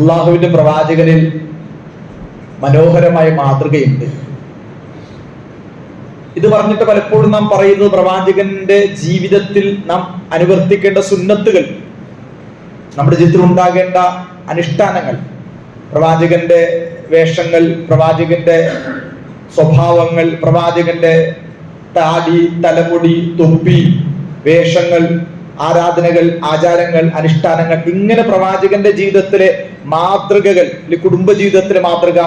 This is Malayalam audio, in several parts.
അള്ളാഹുവിന്റെ പ്രവാചകനിൽ മനോഹരമായ മാതൃകയുണ്ട്. ഇത് പറഞ്ഞിട്ട് പലപ്പോഴും നാം പറയുന്നത് പ്രവാചകന്റെ ജീവിതത്തിൽ നാം അനുവർത്തിക്കേണ്ട സുന്നത്തുകൾ, നമ്മുടെ ജീവിതത്തിൽ ഉണ്ടാകേണ്ട അനുഷ്ഠാനങ്ങൾ, പ്രവാചകന്റെ വേഷങ്ങൾ, പ്രവാചകന്റെ സ്വഭാവങ്ങൾ, പ്രവാചകന്റെ താടി, തലമുടി, തൊപ്പി, വേഷങ്ങൾ, ആരാധനകൾ, ആചാരങ്ങൾ, അനുഷ്ഠാനങ്ങൾ, ഇങ്ങനെ പ്രവാചകന്റെ ജീവിതത്തിലെ മാതൃകകൾ, കുടുംബ ജീവിതത്തിലെ മാതൃക,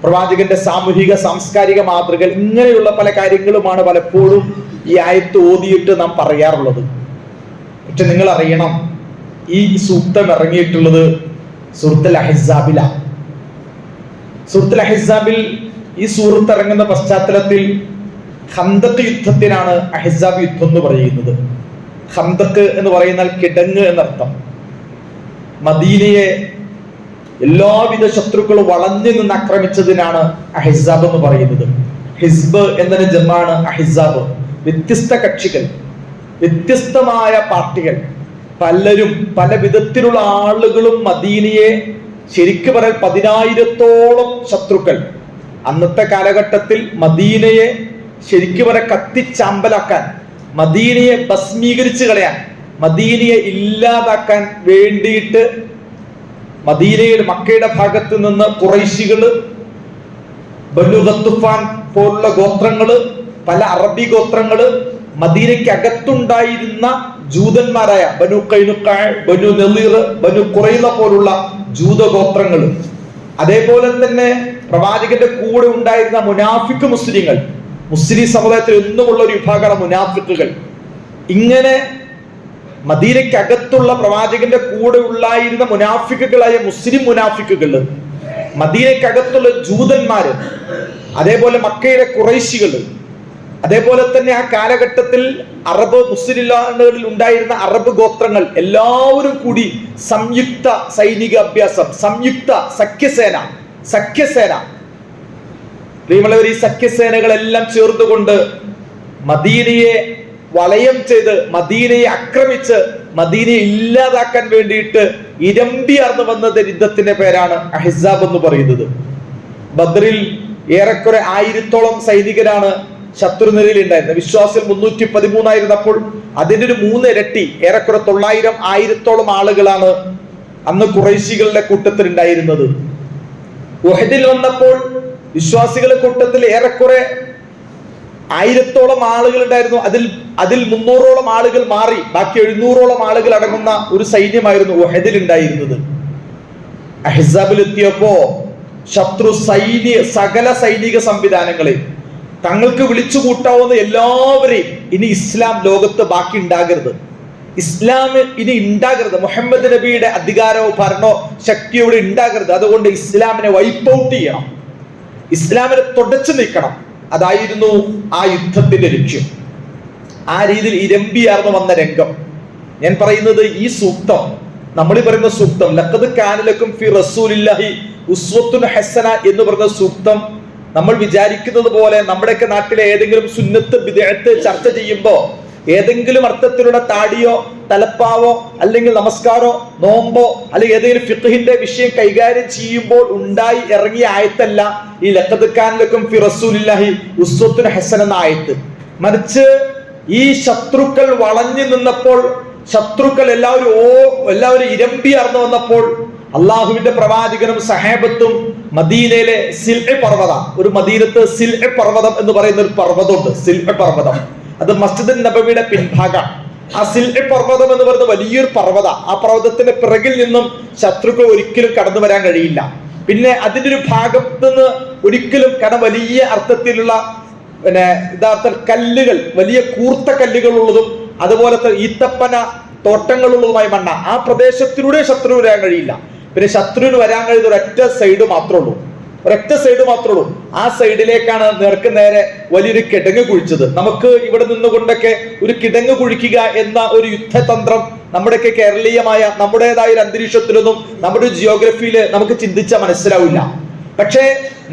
പ്രവാചകന്റെ സാമൂഹിക സാംസ്കാരിക മാതൃകകൾ, ഇങ്ങനെയുള്ള പല കാര്യങ്ങളുമാണ് പലപ്പോഴും ഈ ആയത്ത് ഓതിയിട്ട് നാം പറയാറുള്ളത്. പക്ഷെ നിങ്ങൾ അറിയണം, ഈ സൂക്തം ഇറങ്ങിയിട്ടുള്ളത് സൂറത്തുൽ അഹ്സാബിലാണ്. സൂറത്തുൽ അഹ്സാബിൽ ഈ സൂറത്ത് ഇറങ്ങുന്ന പശ്ചാത്തലത്തിൽ ഖന്തഖ് യുദ്ധത്തിനാണ് അഹ്സാബ് യുദ്ധം എന്ന് പറയുന്നത്. ഖന്തഖ് എന്ന് പറയുന്നാൽ കിടങ്ങ് എന്നർത്ഥം. മദീനയെ എല്ലാവിധ ശത്രുക്കളും വളഞ്ഞു നിന്ന് ആക്രമിച്ചതിനാണ് അഹ്സാബ് എന്ന് പറയുന്നത്. ഹിസ്ബ് എന്നതിന് ജമാണ് അഹ്സാബ്. വ്യത്യസ്ത കക്ഷികൾ, വ്യത്യസ്തമായ പാർട്ടികൾ, പലരും പല വിധത്തിലുള്ള ആളുകളും മദീനയെ, ശരിക്കു പറയാൻ 10,000-ഓളം ശത്രുക്കൾ അന്നത്തെ കാലഘട്ടത്തിൽ മദീനയെ ശരിക്കു പറയാൻ കത്തിച്ചാമ്പലാക്കാൻ, മദീനയെ ഭസ്മീകരിച്ച് കളയാൻ, മദീനയെ ഇല്ലാതാക്കാൻ വേണ്ടിയിട്ട് മദീനയുടെ മക്കയുടെ ഭാഗത്ത് നിന്ന് ഖുറൈശികള്, ബനു ഗത്തുഫാൻ പോലുള്ള ഗോത്രങ്ങള്, പല അറബി ഗോത്രങ്ങള്, മദീനയ്ക്ക് അകത്തുണ്ടായിരുന്ന ജൂതന്മാരായ ബനു ഖൈനുഖാ, ബനു നളീർ, ബനു ഖുറൈള പോലുള്ള ജൂതഗോത്രങ്ങൾ, അതേപോലെ തന്നെ പ്രവാചകന്റെ കൂടെ ഉണ്ടായിരുന്ന മുനാഫിക്ക് മുസ്ലിങ്ങൾ, മുസ്ലിം സമുദായത്തിൽ എന്നുമുള്ള ഒരു വിഭാഗമാണ് മുനാഫിക്കുകൾ. ഇങ്ങനെ മദീനയ്ക്കകത്തുള്ള പ്രവാചകന്റെ കൂടെ ഉണ്ടായിരുന്ന മുനാഫിക്കുകളായ മുസ്ലിം മുനാഫിക്കുകള്, മദീനയ്ക്കകത്തുള്ള ജൂതന്മാര്, അതേപോലെ മക്കയിലെ ഖുറൈശികള്, അതേപോലെ തന്നെ ആ കാലഘട്ടത്തിൽ അറബ് മുസ്ലിങ്ങളിൽ ഉണ്ടായിരുന്ന അറബ് ഗോത്രങ്ങൾ എല്ലാവരും കൂടി സംയുക്ത സൈനിക അഭ്യാസം, സംയുക്ത സഖ്യസേന പ്രിയമുള്ളവർ, ഈ സഖ്യസേനകളെല്ലാം ചേർന്നുകൊണ്ട് മദീനയെ വലയം ചെയ്ത്, മദീനയെ ആക്രമിച്ച്, മദീനയെ ഇല്ലാതാക്കാൻ വേണ്ടിയിട്ട് ഇരമ്പിയാർന്നു വന്നത് യുദ്ധത്തിന്റെ പേരാണ് അഹ്സാബ് എന്ന് പറയുന്നത്. ബദ്രിൽ ഏറെക്കുറെ 1000-ഓളം സൈനികരാണ് ശത്രുനിരയിൽ ഉണ്ടായിരുന്നത്. വിശ്വാസിൽ 313 ആയിരുന്നപ്പോൾ അതിന്റെ ഒരു 3 ഇരട്ടി, ഏറെക്കുറെ 900, 1000-ഓളം ആളുകളാണ് അന്ന് ഖുറൈശികളുടെ കൂട്ടത്തിൽ ഉണ്ടായിരുന്നത്. ഉഹദിൽ വന്നപ്പോൾ വിശ്വാസികളുടെ കൂട്ടത്തിൽ ഏറെക്കുറെ 1000-ഓളം ആളുകൾ ഉണ്ടായിരുന്നു. അതിൽ 300-ഓളം ആളുകൾ മാറി, ബാക്കി 700-ഓളം ആളുകൾ അടങ്ങുന്ന ഒരു സൈന്യമായിരുന്നു ഉഹദിൽ ഉണ്ടായിരുന്നത്. അഹ്സാബിൽ എത്തിയപ്പോ ശത്രു സകല സൈനിക സംവിധാനങ്ങളെ, തങ്ങൾക്ക് വിളിച്ചു കൂട്ടാവുന്ന എല്ലാവരെയും, ഇനി ഇസ്ലാം ലോകത്ത് ബാക്കി ഉണ്ടാകരുത്, ഇസ്ലാം ഇനി ഉണ്ടാകരുത്, മുഹമ്മദ് നബിയുടെ അധികാരമോ ഭരണോ ശക്തിയോ ഇവിടെ ഉണ്ടാകരുത്, അതുകൊണ്ട് ഇസ്ലാമിനെ വൈപ്പ് ഔട്ട് ചെയ്യണം, ഇസ്ലാമിനെ തുടച്ചു നീക്കണം. അതായിരുന്നു ആ യുദ്ധത്തിന്റെ ലക്ഷ്യം. ആ രീതിയിൽ ഇരമ്പിയാർന്നു വന്ന രംഗം ഞാൻ പറയുന്നത്, ഈ സൂക്തം, നമ്മൾ പറയുന്ന സൂക്തം ലഖദ് കാന ലക്കും ഫി റസൂലില്ലാഹി ഉസ്വത്തുൻ ഹസന എന്ന് പറയുന്ന സൂക്തം, നമ്മൾ വിചാരിക്കുന്നത് പോലെ നമ്മുടെയൊക്കെ നാട്ടിലെ ഏതെങ്കിലും സുന്നത്ത് ബിദ്അത്ത് ചർച്ച ചെയ്യുമ്പോൾ ഏതെങ്കിലും അർത്ഥത്തിലുള്ള താടിയോ തലപ്പാവോ അല്ലെങ്കിൽ നമസ്കാരോ നോമ്പോ അല്ലെങ്കിൽ ഏതെങ്കിലും ഫിഖ്ഹിന്റെ വിഷയം കൈകാര്യം ചെയ്യുമ്പോൾ ഉണ്ടായി ഇറങ്ങിയ ആയത്തല്ല ഈ ലഖദ് കാന ലക്കും ഫി റസൂലില്ലാഹി ഉസ്വത്തുൻ ഹസന എന്ന ആയത്ത്. മറിച്ച് ഈ ശത്രുക്കൾ വളഞ്ഞു നിന്നപ്പോൾ, ശത്രുക്കൾ എല്ലാവരും ഇരമ്പിയാർന്നു വന്നപ്പോൾ അള്ളാഹുവിന്റെ പ്രവാചകനും സഹാബത്തും മദീനയിലെ സിൽഇ പർവ്വതം, ഒരു മദീനത്ത് സിൽഇ പർവ്വതം എന്ന് പറയുന്ന ഒരു പർവ്വതമുണ്ട്. സിൽഇ പർവ്വതം അത് മസ്ജിദ് നബവിയുടെ പിൻഭാഗം. ആ സിൽഇ പർവ്വതം എന്ന് പറയുന്ന വലിയൊരു പർവ്വത. ആ പർവ്വതത്തിന്റെ പിറകിൽ നിന്നും ശത്രുക്കൾ ഒരിക്കലും കടന്നു വരാൻ കഴിയില്ല. പിന്നെ അതിന്റെ ഒരു ഭാഗത്ത് നിന്ന് ഒരിക്കലും വലിയ അർത്ഥത്തിലുള്ള യഥാർത്ഥ കല്ലുകൾ, വലിയ കൂർത്ത കല്ലുകൾ ഉള്ളതും അതുപോലത്തെ ഈത്തപ്പന തോട്ടങ്ങളുള്ളതുമായ മണ്ണ, ആ പ്രദേശത്തിലൂടെ ശത്രു വരാൻ കഴിയില്ല. പിന്നെ ശത്രുവിന് വരാൻ കഴിയുന്ന ഒരൊറ്റ സൈഡ് മാത്രമേ ഉള്ളൂ. ആ സൈഡിലേക്കാണ് നേർക്ക് നേരെ വലിയൊരു കിടങ്ങ് കുഴിച്ചത്. നമുക്ക് ഇവിടെ നിന്നുകൊണ്ടൊക്കെ ഒരു കിടങ്ങ് കുഴിക്കുക എന്ന ഒരു യുദ്ധതന്ത്രം നമ്മുടെയൊക്കെ കേരളീയമായ നമ്മുടേതായ ഒരു അന്തരീക്ഷത്തിലൊന്നും നമ്മുടെ ജിയോഗ്രഫിയിൽ നമുക്ക് ചിന്തിച്ചാൽ മനസ്സിലാവില്ല. പക്ഷേ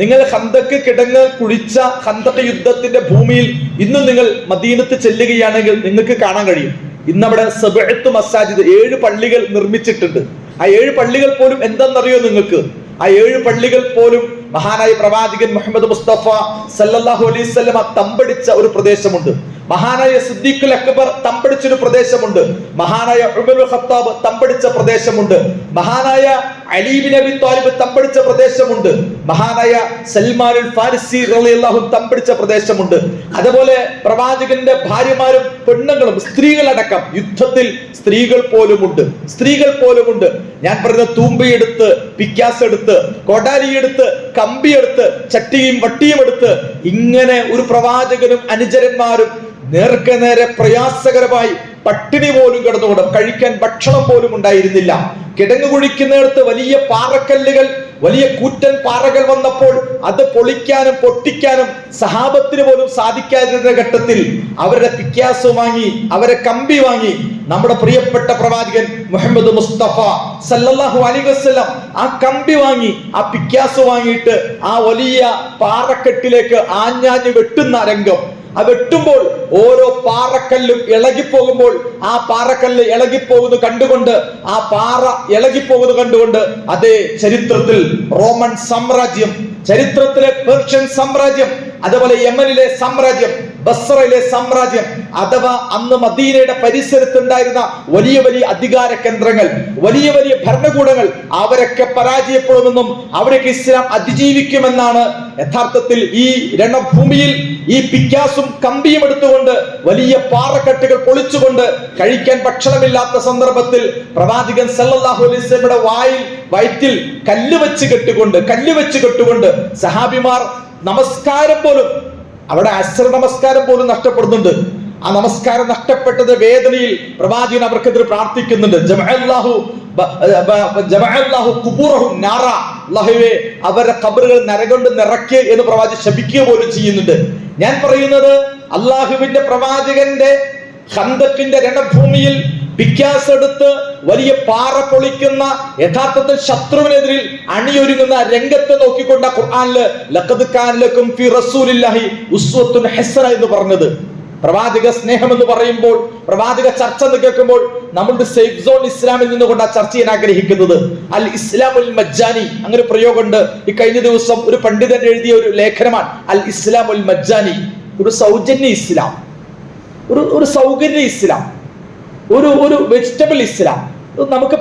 നിങ്ങൾ ഖന്തക്ക് കിടങ്ങ് കുഴിച്ച ഖന്തക്ക് യുദ്ധത്തിന്റെ ഭൂമിയിൽ ഇന്നും നിങ്ങൾ മദീനത്ത് ചെല്ലുകയാണെങ്കിൽ നിങ്ങൾക്ക് കാണാൻ കഴിയും. ഇന്നവിടെ 7 മസാജിദ്, 7 പള്ളികൾ നിർമ്മിച്ചിട്ടുണ്ട്. ആ 7 പള്ളികൾ പോലും എന്തെന്നറിയോ നിങ്ങൾക്ക്? ആ 7 പള്ളികൾ പോലും മഹാനായ പ്രവാചകൻ മുഹമ്മദ് മുസ്തഫ സല്ലല്ലാഹു അലൈഹി വസല്ലം തമ്പടിച്ച ഒരു പ്രദേശമുണ്ട്. മഹാനായ സിദ്ദീഖുൽ അക്ബർ തമ്പടിച്ച ഒരു പ്രദേശമുണ്ട്. മഹാനായ ഉമറുൽ ഖത്താബ് തമ്പടിച്ച പ്രദേശമുണ്ട്. മഹാനായ അലി ഇബ്നു അബി ത്വാലിബ് തമ്പടിച്ച പ്രദേശമുണ്ട്. മഹാനായ സൽമാനുൽ ഫാരിസി റളിയല്ലാഹു തമ്പടിച്ച പ്രദേശമുണ്ട്. അതുപോലെ പ്രവാചകന്റെ ഭാര്യമാരും പെണ്ണുങ്ങളും സ്ത്രീകളടക്കം യുദ്ധത്തിൽ സ്ത്രീകൾ പോലുമുണ്ട്. ഞാൻ പറഞ്ഞ തൂമ്പയെടുത്ത്, പിക്കാസ് എടുത്ത്, കൊടാലിയെടുത്ത്, കമ്പിയെടുത്ത്, ചട്ടിയും വട്ടിയും എടുത്ത് ഇങ്ങനെ ഒരു പ്രവാചകനും അനുചരന്മാരും നേർക്ക് നേരെ പ്രയാസകരമായി പട്ടിണി പോലും കിടന്നുകൊണ്ട് കഴിക്കാൻ ഭക്ഷണം പോലും ഉണ്ടായിരുന്നില്ല. കിടങ്ങു കുഴിക്കുന്നിടത്ത് വലിയ പാറക്കല്ലുകൾ, വലിയ കൂറ്റൻ പാറകൾ വന്നപ്പോൾ അത് പൊളിക്കാനും പൊട്ടിക്കാനും സഹാബത്തിന് പോലും സാധിക്കാതിരുന്ന ഘട്ടത്തിൽ അവരുടെ പിക്കാസ് വാങ്ങി, അവരെ കമ്പി വാങ്ങി നമ്മുടെ പ്രിയപ്പെട്ട പ്രവാചകൻ മുഹമ്മദ് മുസ്തഫ സല്ലല്ലാഹു അലൈഹി വസല്ലം ആ കമ്പി വാങ്ങി, ആ പിക്കാസ് വാങ്ങിയിട്ട് ആ വലിയ പാറക്കെട്ടിലേക്ക് ആഞ്ഞാഞ്ഞ് വെട്ടുന്ന രംഗം. ആ വെട്ടുമ്പോൾ ഓരോ പാറക്കല്ലും ഇളകിപ്പോകുമ്പോൾ ആ പാറക്കല്ല് ഇളകിപ്പോകുന്നത് കണ്ടുകൊണ്ട്, ആ പാറ ഇളകിപ്പോകുന്നത് കണ്ടുകൊണ്ട് അതേ ചരിത്രത്തിൽ റോമൻ സാമ്രാജ്യം, ചരിത്രത്തിലെ പേർഷ്യൻ സാമ്രാജ്യം, അതുപോലെ യമനിലെ സാമ്രാജ്യം, ബസ്രയിലെ സാമ്രാജ്യം, അഥവാ അന്ന് മദീനയുടെ പരിസരത്തുണ്ടായിരുന്ന വലിയ വലിയ അധികാര കേന്ദ്രങ്ങൾ, വലിയ വലിയ ഭരണകൂടങ്ങൾ, അവരൊക്കെ പരാജയപ്പെടുമെന്നും അവരൊക്കെ ഇസ്ലാം അതിജീവിക്കുമെന്നാണ് യഥാർത്ഥത്തിൽ ഈ രണഭൂമിയിൽ ഈ പിക്കാസും കമ്പിയും എടുത്തുകൊണ്ട് വലിയ പാറക്കെട്ടുകൾ പൊളിച്ചുകൊണ്ട് കഴിക്കാൻ ഭക്ഷണമില്ലാത്ത സന്ദർഭത്തിൽ പ്രവാചകൻ സല്ലല്ലാഹു അലൈഹി വസല്ലമയുടെ വയറ്റിൽ കല്ല് വെച്ച് കെട്ടുകൊണ്ട് സഹാബിമാർ നമസ്കാരം പോലും, അവിടെ അസ്ർ നമസ്കാരം പോലും നഷ്ടപ്പെടുന്നുണ്ട്. ആ നമസ്കാരം നഷ്ടപ്പെട്ടത് വേദനയിൽ പ്രവാചകൻ അവർക്കെതിരെ പ്രാർത്ഥിക്കുന്നുണ്ട്. അവരുടെ ഖബറുകൾ നരകൊണ്ട് നിറയ്ക്ക് എന്ന് പ്രവാചകൻ ശപിക്കുക പോലും ചെയ്യുന്നുണ്ട്. ഞാൻ പറയുന്നത് അള്ളാഹുവിന്റെ പ്രവാചകന്റെ ഖന്തക്കിന്റെ രണഭൂമിയിൽ പിക്കാസ് എടുത്ത് വലിയ പാറ പൊളിക്കുന്ന, യഥാർത്ഥത്തിൽ ശത്രുവിനെതിരിൽ അണിയൊരുങ്ങുന്ന രംഗത്തെ നോക്കിക്കൊണ്ട ഖുർആനില് ലഖദ് കാന ലക്കും ഫീ റസൂലില്ലാഹി ഉസ്വത്തുൻ ഹസന എന്ന് പറഞ്ഞത്. പ്രവാചക സ്നേഹം എന്ന് പറയുമ്പോൾ, പ്രവാചക ചർച്ച എന്ന് കേൾക്കുമ്പോൾ നമ്മളുടെ സേഫ് സോൺ ഇസ്ലാമിൽ നിന്നുകൊണ്ട് ആ ചർച്ച ചെയ്യാൻ ആഗ്രഹിക്കുന്നത് അൽ ഇസ്ലാമുൽ മജ്ജാനി, അങ്ങനെ പ്രയോഗമുണ്ട്. ഈ കഴിഞ്ഞ ദിവസം ഒരു പണ്ഡിതൻ എഴുതിയ ഒരു ലേഖനമാണ് അൽ ഇസ്ലാമുൽ മജ്ജാനി, ഒരു സൗജന്യ ഇസ്ലാം, ഒരു സൗകര്യ ഇസ്ലാം, ഒരു വെജിറ്റബിൾ ഇസ്ലാം, നമുക്ക്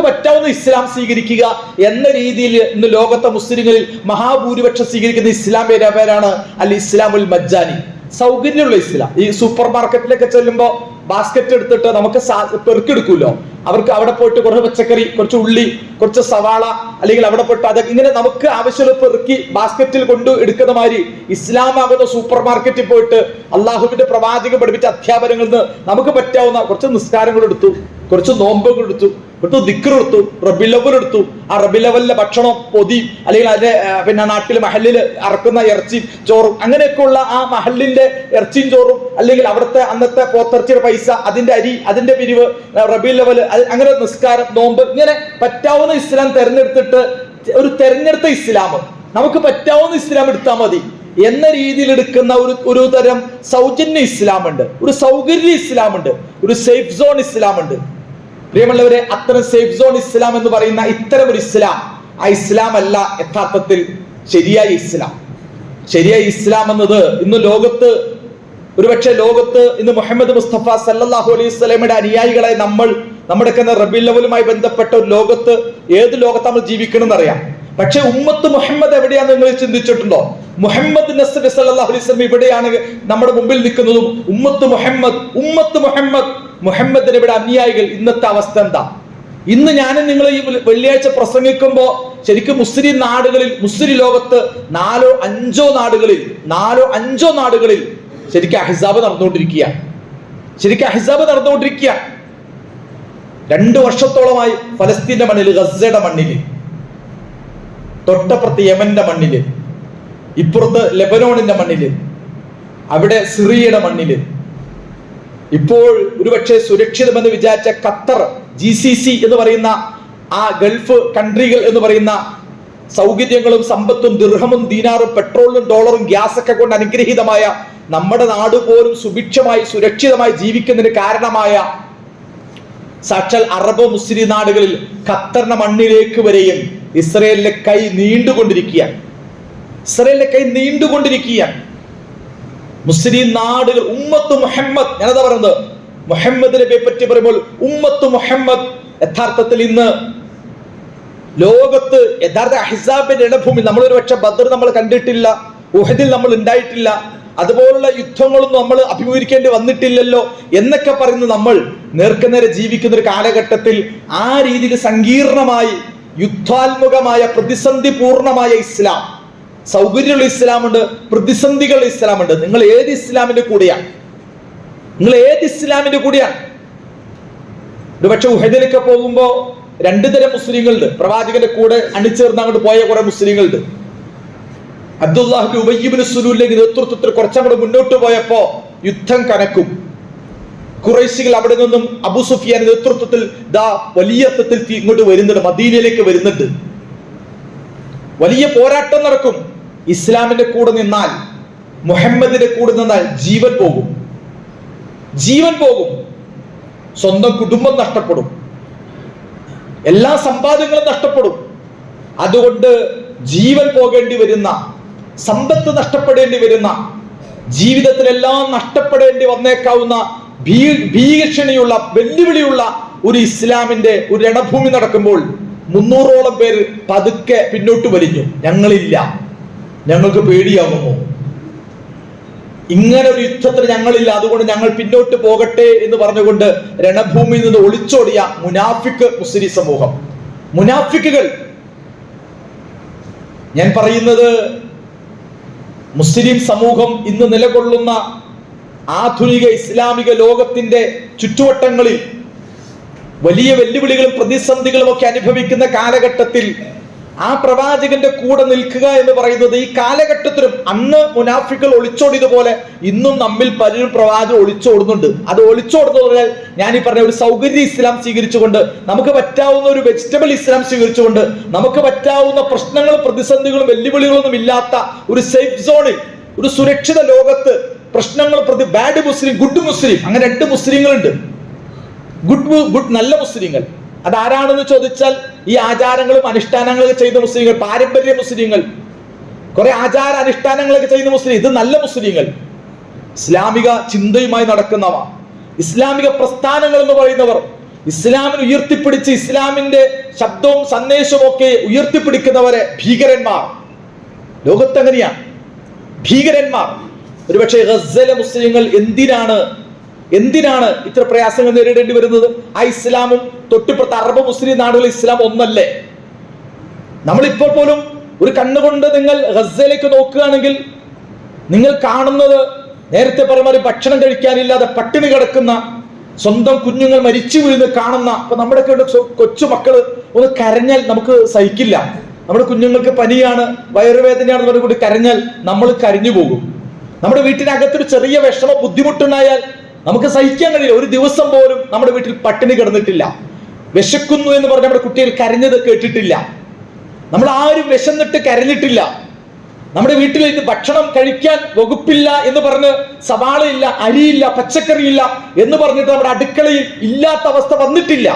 പറ്റാവുന്ന ഇസ്ലാം സ്വീകരിക്കുക എന്ന രീതിയിൽ ഇന്ന് ലോകത്തെ മുസ്ലിങ്ങളിൽ മഹാഭൂരിപക്ഷം സ്വീകരിക്കുന്ന ഇസ്ലാം പേരാണ് അൽ ഇസ്ലാമുൽ മജ്ജാനി, സൗകര്യമുള്ള ഇസ്ലാം. ഈ സൂപ്പർ മാർക്കറ്റിലൊക്കെ ചെല്ലുമ്പോൾ ബാസ്ക്കറ്റ് എടുത്തിട്ട് നമുക്ക് പെറുക്കെടുക്കുമല്ലോ, അവർക്ക് അവിടെ പോയിട്ട് കുറച്ച് പച്ചക്കറി, കുറച്ച് ഉള്ളി, കുറച്ച് സവാള, അല്ലെങ്കിൽ അവിടെ പോയിട്ട് അത് ഇങ്ങനെ നമുക്ക് ആവശ്യമുള്ള പെറുക്കി ബാസ്ക്കറ്റിൽ കൊണ്ട് എടുക്കുന്ന മാതിരി ഇസ്ലാമാകുന്ന സൂപ്പർ മാർക്കറ്റിൽ പോയിട്ട് അള്ളാഹുവിന്റെ പ്രവാചകൻ പഠിപ്പിച്ച അധ്യാപനങ്ങളിൽ നിന്ന് നമുക്ക് പറ്റാവുന്ന കുറച്ച് നിസ്കാരങ്ങൾ എടുത്തു, കുറച്ച് നോമ്പുകൾ എടുത്തു, ദിക്ർ എടുത്തു, റബീഉൽ അവ്വൽ എടുത്തു. ആ റബീഉൽ അവ്വലിലെ ഭക്ഷണം പൊതി, അല്ലെങ്കിൽ അതിന്റെ നാട്ടിൽ മഹല്ലിൽ അറക്കുന്ന ഇറച്ചി ചോറും അങ്ങനെയൊക്കെയുള്ള ആ മഹല്ലിന്റെ ഇറച്ചിയും ചോറും, അല്ലെങ്കിൽ അവിടുത്തെ അന്നത്തെ പോത്തിറച്ചിയുടെ പൈസ, അതിന്റെ അരി, അതിന്റെ പിരിവ്, റബീഉൽ അവ്വൽ, അങ്ങനെ നിസ്കാരം, നോമ്പ്, ഇങ്ങനെ പറ്റാവുന്ന ഇസ്ലാം തെരഞ്ഞെടുത്തിട്ട് ഒരു തെരഞ്ഞെടുത്ത ഇസ്ലാം, നമുക്ക് പറ്റാവുന്ന ഇസ്ലാം എടുത്താൽ മതി എന്ന രീതിയിൽ എടുക്കുന്ന ഒരു തരം സൗജന്യ ഇസ്ലാമുണ്ട്, ഒരു സൗകര്യ ഇസ്ലാമുണ്ട്, ഒരു സേഫ് സോൺ ഇസ്ലാമുണ്ട്. പ്രിയമുള്ളവരെ, അത്തരം സേഫ് സോൺ ഇസ്ലാം എന്ന് പറയുന്ന ഇത്തരം ഒരു ഇസ്ലാം, ആ ഇസ്ലാം അല്ല യഥാർത്ഥത്തിൽ ശരിയായ ഇസ്ലാം. ശരിയായ ഇസ്ലാം എന്നത് ഇന്ന് ലോകത്ത്, ഒരുപക്ഷെ ലോകത്ത് ഇന്ന് മുഹമ്മദ് മുസ്തഫ സല്ലല്ലാഹു അലൈഹി വസല്ലമയുടെ അനുയായികളെ നമ്മുടെയൊക്കെ റബീഉൽ അവ്വലുമായി ബന്ധപ്പെട്ട ഒരു ലോകത്ത്, ഏത് ലോകത്ത് നമ്മൾ ജീവിക്കണം എന്നറിയാം. പക്ഷെ ഉമ്മത്ത് മുഹമ്മദ് എവിടെയാന്ന് നിങ്ങൾ ചിന്തിച്ചിട്ടുണ്ടോ? മുഹമ്മദ് നസ്ർ സല്ലല്ലാഹു അലൈഹി വസല്ലം ഇവിടെയാണ് നമ്മുടെ മുമ്പിൽ നിൽക്കുന്നതും. മുഹമ്മദിന് ഇവിടെ അനുയായികൾ. ഇന്നത്തെ അവസ്ഥ എന്താ? ഇന്ന് ഞാനും നിങ്ങൾ ഈ വെള്ളിയാഴ്ച പ്രസംഗിക്കുമ്പോ ശരിക്കും മുസ്ലിം നാടുകളിൽ, മുസ്ലിം ലോകത്ത് 4-5 നാടുകളിൽ ശരിക്കും അഹ്സാബ് നടന്നുകൊണ്ടിരിക്കുക. 2 വർഷത്തോളമായി ഫലസ്തീന്റെ മണ്ണിൽ, ഗസയുടെ മണ്ണില്, തൊട്ടപ്പുറത്ത് യമന്റെ മണ്ണില്, ഇപ്പുറത്ത് ലെബനോണിന്റെ മണ്ണില്, അവിടെ സിറിയയുടെ മണ്ണില്, ഇപ്പോൾ ഒരുപക്ഷെ സുരക്ഷിതമെന്ന് വിചാരിച്ച ഖത്തർ, GCC എന്ന് പറയുന്ന ആ ഗൾഫ് കൺട്രികൾ എന്ന് പറയുന്ന സൗകര്യങ്ങളും സമ്പത്തും ദിർഹമും ദീനാറും പെട്രോളും ഡോളറും ഗ്യാസൊക്കെ കൊണ്ട് അനുഗ്രഹീതമായ നമ്മുടെ നാട് പോലും സുഭിക്ഷമായി സുരക്ഷിതമായി ജീവിക്കുന്നതിന് കാരണമായ സാക്ഷാൽ അറബ് മുസ്ലിം നാടുകളിൽ ഖത്തറിന്റെ മണ്ണിലേക്ക് വരെയും ഇസ്രയേലിന്റെ കൈ നീണ്ടുകൊണ്ടിരിക്കുകയാണ്. ഇസ്രയേലിന്റെ കൈ നീണ്ടുകൊണ്ടിരിക്കുകയാണ്. മുസ്ലിം നാടുകൾ ഉമ്മത്ത് മുഹമ്മദ്, ഞാനതാ പറയുന്നത്, മുഹമ്മദ് നബിയെ പറ്റി പറയുമ്പോൾ ഉമ്മത്ത് മുഹമ്മദ് യഥാർത്ഥത്തിൽ ഇന്ന് ലോകത്ത് യഥാർത്ഥ അഹ്സാബിന്റെ ഇടഭൂമി, നമ്മളൊരു പക്ഷെ ബദർ നമ്മൾ കണ്ടിട്ടില്ല, ഉഹദിൽ നമ്മൾ ഉണ്ടായിട്ടില്ല, അതുപോലുള്ള യുദ്ധങ്ങളൊന്നും നമ്മൾ അഭിമുഖീകരിക്കേണ്ടി വന്നിട്ടില്ലല്ലോ എന്നൊക്കെ പറയുന്ന നമ്മൾ നേർക്കുനേരെ ജീവിക്കുന്ന ഒരു കാലഘട്ടത്തിൽ ആ രീതിയിൽ സങ്കീർണമായി യുദ്ധാത്മകമായ പ്രതിസന്ധി പൂർണമായ ഇസ്ലാം, സൗകര്യമുള്ള ഇസ്ലാമുണ്ട്, പ്രതിസന്ധികളുള്ള ഇസ്ലാമുണ്ട്. നിങ്ങൾ ഏത് ഇസ്ലാമിന്റെ കൂടെയാണ്? നിങ്ങൾ ഏത് ഇസ്ലാമിന്റെ കൂടെയാണ്? ഒരു പക്ഷെ ഉഹദിലൊക്കെ പോകുമ്പോ രണ്ടു തരം മുസ്ലിങ്ങളുണ്ട്. പ്രവാചകന്റെ കൂടെ അണിചേർന്ന് അങ്ങോട്ട് പോയ കുറെ മുസ്ലിങ്ങളുണ്ട്. അബ്ദുല്ലാഹ് ഉബയ്യ് ഇബ്നു സുലൂലിന്റെ നേതൃത്വത്തിൽ കുറച്ചങ്ങോട്ട് മുന്നോട്ട് പോയപ്പോ യുദ്ധം കനക്കും. ഖുറൈശികൾ അവിടെ നിന്നും അബൂ സുഫിയാന്റെ നേതൃത്വത്തിൽ വലിയ അർത്ഥത്തിൽ ഇങ്ങോട്ട് വരുന്നുണ്ട്, മദീനയിലേക്ക് വരുന്നുണ്ട്. വലിയ പോരാട്ടം നടക്കും. ഇസ്ലാമിന്റെ കൂടെ നിന്നാൽ, മുഹമ്മദിന്റെ കൂടെ നിന്നാൽ ജീവൻ പോകും, ജീവൻ പോകും, സ്വന്തം കുടുംബം നഷ്ടപ്പെടും, എല്ലാ സമ്പാദ്യങ്ങളും നഷ്ടപ്പെടും. അതുകൊണ്ട് ജീവൻ പോകേണ്ടി വരുന്ന, സമ്പത്ത് നഷ്ടപ്പെടേണ്ടി വരുന്ന, ജീവിതത്തിലെല്ലാം നഷ്ടപ്പെടേണ്ടി വന്നേക്കാവുന്ന ഭീഷണിയുള്ള, വെല്ലുവിളിയുള്ള ഒരു ഇസ്ലാമിന്റെ ഒരു രണഭൂമി നടക്കുമ്പോൾ 300ഓളം പേര് പതുക്കെ പിന്നോട്ട് വലിഞ്ഞു. ഞങ്ങളില്ല, ഞങ്ങൾക്ക് പേടിയാകുമോ, ഇങ്ങനെ ഒരു യുദ്ധത്തിന് ഞങ്ങളില്ല, അതുകൊണ്ട് ഞങ്ങൾ പിന്നോട്ട് പോകട്ടെ എന്ന് പറഞ്ഞുകൊണ്ട് രണഭൂമിയിൽ നിന്ന് ഒളിച്ചോടിയ മുനാഫിക്ക് മുസ്ലിം സമൂഹം, മുനാഫിക്കുകൾ. ഞാൻ പറയുന്നത് മുസ്ലിം സമൂഹം ഇന്ന് നിലകൊള്ളുന്ന ആധുനിക ഇസ്ലാമിക ലോകത്തിന്റെ ചുറ്റുവട്ടങ്ങളിൽ വലിയ വെല്ലുവിളികളും പ്രതിസന്ധികളും ഒക്കെ അനുഭവിക്കുന്ന കാലഘട്ടത്തിൽ ആ പ്രവാചകന്റെ കൂടെ നിൽക്കുക എന്ന് പറയുന്നത് ഈ കാലഘട്ടത്തിലും, അന്ന് മുനാഫിക്കുകൾ ഒളിച്ചോടിയതുപോലെ ഇന്നും നമ്മിൽ പലരും പ്രവാചകൻ ഒളിച്ചോടുന്നുണ്ട്. അത് ഒളിച്ചോടുന്നത് പറഞ്ഞാൽ ഞാൻ ഈ പറഞ്ഞ ഒരു സൗകര്യ ഇസ്ലാം സ്വീകരിച്ചുകൊണ്ട്, നമുക്ക് പറ്റാവുന്ന ഒരു വെജിറ്റബിൾ ഇസ്ലാം സ്വീകരിച്ചുകൊണ്ട്, നമുക്ക് പറ്റാവുന്ന പ്രശ്നങ്ങളും പ്രതിസന്ധികളും വെല്ലുവിളികളൊന്നും ഇല്ലാത്ത ഒരു സേഫ് സോണിൽ, ഒരു സുരക്ഷിത ലോകത്ത് പ്രശ്നങ്ങൾ ബാഡ് മുസ്ലിം, ഗുഡ് മുസ്ലിം, അങ്ങനെ രണ്ട് മുസ്ലിങ്ങളുണ്ട്. ഗുഡ് നല്ല മുസ്ലിങ്ങൾ അതാരാണെന്ന് ചോദിച്ചാൽ ഈ ആചാരങ്ങളും അനുഷ്ഠാനങ്ങളൊക്കെ ചെയ്യുന്ന മുസ്ലിങ്ങൾ, പാരമ്പര്യ മുസ്ലിങ്ങൾ, കുറെ ആചാര അനുഷ്ഠാനങ്ങളൊക്കെ ചെയ്യുന്ന മുസ്ലിം. ഇത് നല്ല മുസ്ലിങ്ങൾ, ഇസ്ലാമിക ചിന്തയുമായി നടക്കുന്നവ, ഇസ്ലാമിക പ്രസ്ഥാനങ്ങൾ എന്ന് പറയുന്നവർ, ഇസ്ലാമിനെ ഉയർത്തിപ്പിടിച്ച് ഇസ്ലാമിന്റെ ശബ്ദവും സന്ദേശവും ഒക്കെ ഉയർത്തിപ്പിടിക്കുന്നവരെ ഭീകരന്മാർ. ലോകത്ത് എങ്ങനെയാണ് ഭീകരന്മാർ? ഒരുപക്ഷെ ഗസയിലെ മുസ്ലിങ്ങൾ എന്തിനാണ് ഇത്ര പ്രയാസങ്ങൾ നേരിടേണ്ടി വരുന്നത്? ആ ഇസ്ലാമും തൊട്ടിപ്പുറത്ത് അറബ് മുസ്ലിം നാടുകളിൽ ഇസ്ലാം ഒന്നല്ലേ? നമ്മളിപ്പോൾ പോലും ഒരു കണ്ണുകൊണ്ട് നിങ്ങൾ ഗസയിലേക്ക് നോക്കുകയാണെങ്കിൽ നിങ്ങൾ കാണുന്നത് നേരത്തെ പറഞ്ഞ ഭക്ഷണം കഴിക്കാനില്ലാതെ പട്ടിണി കിടക്കുന്ന, സ്വന്തം കുഞ്ഞുങ്ങൾ മരിച്ചു വീഴുന്ന കാണുന്ന. അപ്പൊ നമ്മുടെ കൊച്ചു മക്കള് ഒന്ന് കരഞ്ഞാൽ നമുക്ക് സഹിക്കില്ല. നമ്മുടെ കുഞ്ഞുങ്ങൾക്ക് പനിയാണ്, വയറുവേദനയാണെന്ന് പറഞ്ഞുകൊണ്ട് കരഞ്ഞാൽ നമ്മൾ കരഞ്ഞു പോകും. നമ്മുടെ വീട്ടിനകത്തൊരു ചെറിയ വിഷമം, ബുദ്ധിമുട്ടുണ്ടായാൽ നമുക്ക് സഹിക്കാൻ കഴിയില്ല. ഒരു ദിവസം പോലും നമ്മുടെ വീട്ടിൽ പട്ടിണി കിടന്നിട്ടില്ല. വിശക്കുന്നു എന്ന് പറഞ്ഞ് നമ്മുടെ കുട്ടികൾ കരഞ്ഞത് കേട്ടിട്ടില്ല. നമ്മൾ ആരും വിശന്നിട്ട് കരഞ്ഞിട്ടില്ല. നമ്മുടെ വീട്ടിൽ ഇന്ന് ഭക്ഷണം കഴിക്കാൻ വകുപ്പില്ല എന്ന് പറഞ്ഞ് സവാളയില്ല, അരിയില്ല, പച്ചക്കറിയില്ല എന്ന് പറഞ്ഞിട്ട് നമ്മുടെ അടുക്കളയിൽ ഇല്ലാത്ത അവസ്ഥ വന്നിട്ടില്ല.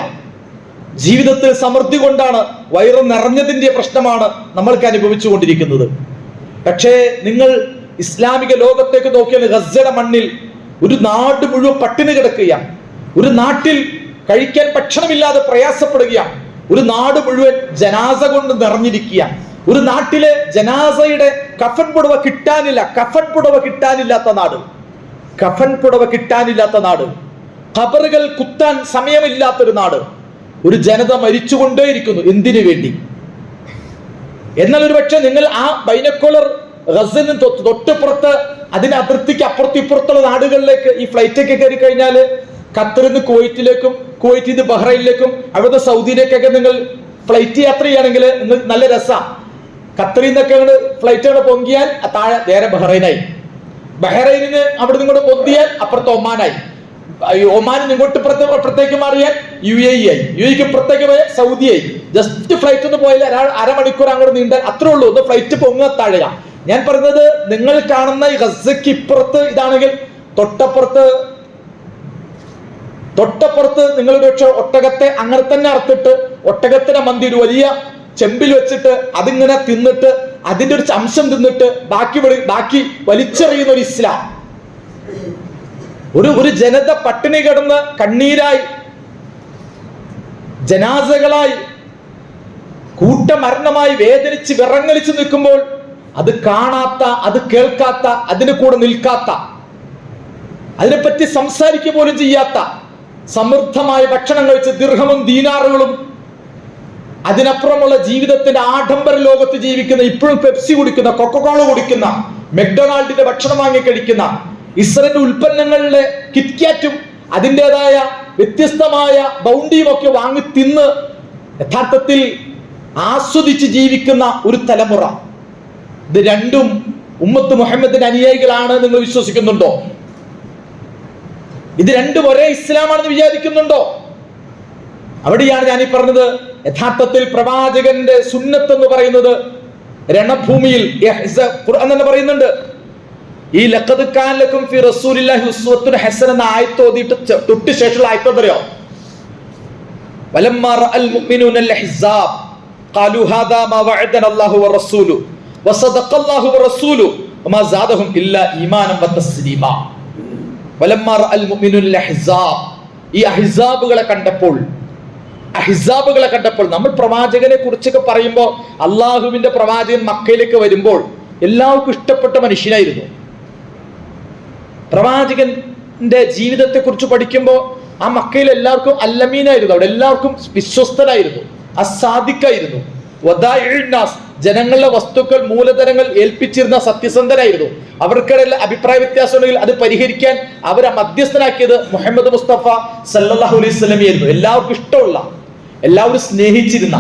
ജീവിതത്തിൽ സമൃദ്ധി കൊണ്ടാണ്, വയറ് നിറഞ്ഞതിന്റെ പ്രശ്നമാണ് നമ്മൾക്ക് അനുഭവിച്ചുകൊണ്ടിരിക്കുന്നത്. പക്ഷേ നിങ്ങൾ ഇസ്ലാമിക ലോകത്തേക്ക് നോക്കിയാൽ ഗസയുടെ മണ്ണിൽ ഒരു നാട് മുഴുവൻ പട്ടിണി കിടക്കുകയാണ്. ഒരു നാട്ടിൽ കഴിക്കാൻ ഭക്ഷണമില്ലാതെ പ്രയാസപ്പെടുകയാണ്. ഒരു നാട് മുഴുവൻ ജനാസ കൊണ്ട് നിറഞ്ഞിരിക്കുകയാണ്. ഒരു നാട്ടിലെ ജനാസയുടെ കഫൻ പുടവ കിട്ടാനില്ല, കഫൻ പുടവ കിട്ടാനില്ലാത്ത നാട്, കഫൻ പുടവ കിട്ടാനില്ലാത്ത നാട്, ഖബറുകൾ കുത്താൻ സമയമില്ലാത്തൊരു നാട്. ഒരു ജനത മരിച്ചുകൊണ്ടേയിരിക്കുന്നു. എന്തിനു വേണ്ടി? എന്നാൽ ഒരു പക്ഷെ നിങ്ങൾ ആ ബൈനക്കോളർ ഗസന് തൊട്ടുപുറത്ത്, അതിന്റെ അതിർത്തിക്ക് അപ്പുറത്തും ഇപ്പുറത്തുള്ള നാടുകളിലേക്ക് ഈ ഫ്ലൈറ്റൊക്കെ കയറി കഴിഞ്ഞാൽ ഖത്തറിൽ നിന്ന് കുവൈറ്റിലേക്കും, കുവൈറ്റിൽ നിന്ന് ബഹ്റൈനിലേക്കും, അവിടുത്തെ സൗദിയിലേക്കൊക്കെ നിങ്ങൾ ഫ്ലൈറ്റ് യാത്ര ചെയ്യുകയാണെങ്കിൽ നിങ്ങൾ നല്ല രസമാണ്. ഖത്തറിൽ നിന്നൊക്കെ ഫ്ലൈറ്റ് പൊങ്ങിയാൽ താഴെ നേരെ ബഹ്റൈനായി, ബഹ്റൈനിന് അവിടെ നിങ്ങോട്ട് പൊന്തിയാൽ അപ്പുറത്ത് ഒമാനായി, ഒമാനിൽ ഇങ്ങോട്ട് പുറത്തേക്ക് മാറിയാൽ UAE ആയി, UAEക്ക് പുറത്തേക്ക് പോയാൽ സൗദിയായി. ജസ്റ്റ് ഫ്ലൈറ്റ് ഒന്ന് പോയാൽ അരമണിക്കൂർ അങ്ങോട്ട് നീണ്ടാൽ അത്രേ ഉള്ളൂ. ഒന്ന് ഫ്ലൈറ്റ് പൊങ്ങുക താഴെയ. ഞാൻ പറഞ്ഞത് നിങ്ങൾ കാണുന്ന ഈ ഗസയ്ക്ക് ഇപ്പുറത്ത് ഇതാണെങ്കിൽ തൊട്ടപ്പുറത്ത് തൊട്ടപ്പുറത്ത് നിങ്ങളൊരു പക്ഷെ ഒട്ടകത്തെ അങ്ങനെ തന്നെ അറുത്തിട്ട് ഒട്ടകത്തിന്റെ മന്തി ഒരു വലിയ ചെമ്പിൽ വെച്ചിട്ട് അതിങ്ങനെ തിന്നിട്ട് അതിന്റെ ഒരു അംശം തിന്നിട്ട് ബാക്കി വലിച്ചെറിയുന്ന ഒരു ഇസ്ലാം. ഒരു ജനത പട്ടിണി കിടന്ന് കണ്ണീരായി, ജനാസകളായി, കൂട്ടമരണമായി വേദനിച്ച് വിറങ്ങലിച്ച് നിൽക്കുമ്പോൾ അത് കാണാത്ത, അത് കേൾക്കാത്ത, അതിന് കൂടെ നിൽക്കാത്ത, അതിനെപ്പറ്റി സംസാരിക്കുക പോലും ചെയ്യാത്ത, സമൃദ്ധമായ ഭക്ഷണം കഴിച്ച് ദിർഹമും ദീനാറുകളും അതിനപ്പുറമുള്ള ജീവിതത്തിന്റെ ആഡംബര ലോകത്ത് ജീവിക്കുന്ന, ഇപ്പോഴും പെപ്സി കുടിക്കുന്ന, കൊക്കക്കോള കുടിക്കുന്ന, മെക്ഡൊണാൾഡിന്റെ ഭക്ഷണം വാങ്ങി കഴിക്കുന്ന, ഇസ്രയേലിന്റെ ഉൽപ്പന്നങ്ങളിലെ കിറ്റ്കാറ്റും അതിൻ്റെതായ വ്യത്യസ്തമായ ബൗണ്ടിയും ഒക്കെ വാങ്ങി തിന്ന് യഥാർത്ഥത്തിൽ ആസ്വദിച്ച് ജീവിക്കുന്ന ഒരു തലമുറ. ഇത് രണ്ടും ഉമ്മത്ത് മുഹമ്മദിന്റെ അനുയായികളാണ് നിങ്ങൾ വിശ്വസിക്കുന്നുണ്ടോ? ഇത് രണ്ടും ഒരേ ഇസ്ലാമാണെന്ന് വിചാരിക്കുന്നുണ്ടോ? അവിടെയാണ് ഞാൻ ഈ പറഞ്ഞത്, യഥാർത്ഥത്തിൽ പ്രവാചകന്റെ സുന്നത്ത് എന്ന് പറയുന്നത് രണഭൂമിയിൽ ഖുർആൻ തന്നെ പറയുന്നുണ്ട്. ഈ ലഖദ് കാന ലക്കും ഫി റസൂലില്ലാഹി ഉസ്വത്തുൻ ഹസന എന്ന ആയത്ത് ഓതിയിട്ട് തൊട്ട് ശേഷമുള്ള ആയത്ത് അറിയോ? വലമ്മാ റഅൽ മുഅ്മിനൂന അൽ അഹ്സാബ് ഖാലു ഹാദാ മാ വഅദന അല്ലാഹു വറസൂലു വസദഖ അല്ലാഹു വറസൂലു വമാ സാദഹും ഇല്ലാ ഈമാനൻ വതസ്ലീമാ. വലമ്മാ റഅൽ മുഅ്മിനൂന അൽ അഹ്സാബ്, ഈ അഹ്സാബുകളെ കണ്ടപ്പോൾ നമ്മൾ പ്രവാചകനെ കുറിച്ചൊക്കെ പറയുമ്പോൾ അള്ളാഹുവിന്റെ പ്രവാചകൻ മക്കയിലേക്ക് വരുമ്പോൾ എല്ലാവർക്കും ഇഷ്ടപ്പെട്ട മനുഷ്യനായിരുന്നു. പ്രവാചകന്റെ ജീവിതത്തെ കുറിച്ച് പഠിക്കുമ്പോൾ ആ മക്കയിൽ എല്ലാവർക്കും അല്ലമീനായിരുന്നു, അവിടെ എല്ലാവർക്കും വിശ്വസ്തനായിരുന്നു, അസാദിക്കായിരുന്നു, ജനങ്ങളുടെ വസ്തുക്കൾ മൂലധനങ്ങൾ ഏൽപ്പിച്ചിരുന്ന സത്യസന്ധനായിരുന്നു. അവർക്കിടയിൽ അഭിപ്രായ വ്യത്യാസം ഉണ്ടെങ്കിൽ അത് പരിഹരിക്കാൻ അവരെ മധ്യസ്ഥനാക്കിയത് മുഹമ്മദ് മുസ്തഫ സല്ലല്ലാഹു അലൈഹി വസല്ലമയായിരുന്നു. എല്ലാവർക്കും ഇഷ്ടമുള്ള, എല്ലാവരും സ്നേഹിച്ചിരുന്ന,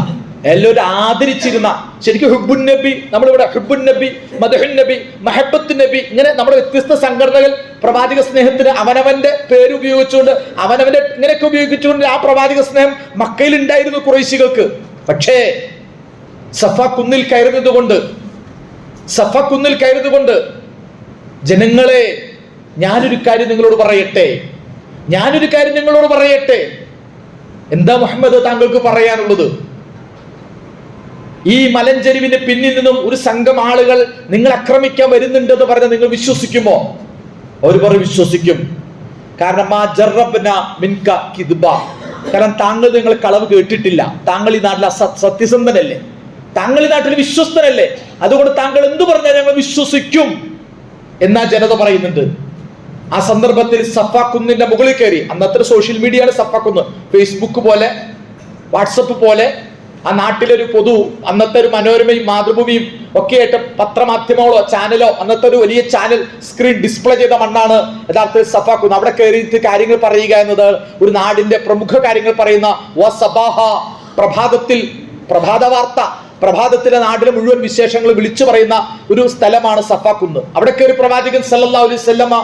എല്ലാവരും ആദരിച്ചിരുന്ന, ശരിക്കും ഹുബ്ബുൻ നബി, നമ്മളിവിടെ ഹുബ്ബുൻ നബി, മദ്ഹുൻ നബി, മഹബത്തുൻ നബി, ഇങ്ങനെ നമ്മുടെ വ്യത്യസ്ത സംഘടനകൾ പ്രവാചക സ്നേഹത്തിന് അവനവന്റെ പേര് ഉപയോഗിച്ചുകൊണ്ട്, അവനവന്റെ ഇങ്ങനെയൊക്കെ ഉപയോഗിച്ചുകൊണ്ട് ആ പ്രവാചക സ്നേഹം മക്കയിൽ ഉണ്ടായിരുന്നു ഖുറൈശികൾക്ക്. പക്ഷേ സഫ കുന്നിൽ കയറുന്നുകൊണ്ട് ജനങ്ങളെ, ഞാനൊരു കാര്യം നിങ്ങളോട് പറയട്ടെ. എന്താ മുഹമ്മദ് താങ്കൾക്ക് പറയാനുള്ളത്? ഈ മലഞ്ചെരിവിന്റെ പിന്നിൽ നിന്നും ഒരു സംഘം ആളുകൾ നിങ്ങൾ ആക്രമിക്കാൻ വരുന്നുണ്ടെന്ന് പറഞ്ഞാൽ നിങ്ങൾ വിശ്വസിക്കുമോ? അവർ പറയും വിശ്വസിക്കും. കാരണം കാരണം നിങ്ങൾ കളവ് കേട്ടിട്ടില്ല, താങ്കൾ ഈ നാട്ടിൽ സത്യസന്ധനല്ലേ, താങ്കൾ ഈ നാട്ടിൽ വിശ്വസ്തനല്ലേ, അതുകൊണ്ട് താങ്കൾ എന്തു പറഞ്ഞാൽ ഞങ്ങൾ വിശ്വസിക്കും എന്നാ ജനത പറയുന്നുണ്ട്. ആ സന്ദർഭത്തിൽ സഫ കുന്നിന്റെ മുകളിൽ കയറി, അന്നത്തെ സോഷ്യൽ മീഡിയയാണ് സഫ കുന്ന്, ഫേസ്ബുക്ക് പോലെ വാട്സപ്പ് പോലെ ആ നാട്ടിലൊരു അന്നത്തെ ഒരു മനോരമയും മാതൃഭൂമിയും ഒക്കെ ആയിട്ട് പത്രമാധ്യമങ്ങളോ ചാനലോ, അന്നത്തെ ഒരു വലിയ ചാനൽ സ്ക്രീൻ ഡിസ്പ്ലേ ചെയ്ത മണ്ണാണ് യഥാർത്ഥത്തിൽ സഫ കുന്ന്. അവിടെ കയറിയിട്ട് കാര്യങ്ങൾ പറയുക എന്നത് ഒരു നാടിന്റെ പ്രമുഖ കാര്യങ്ങൾ പറയുന്ന പ്രഭാത വാർത്ത, പ്രഭാതത്തിലെ നാട്ടിലെ മുഴുവൻ വിശേഷങ്ങൾ വിളിച്ചു പറയുന്ന ഒരു സ്ഥലമാണ് സഫ കുന്ന്. അവിടെ കയറി പ്രവാചകൻ സല്ലല്ലാഹു അലൈഹി വസല്ലമ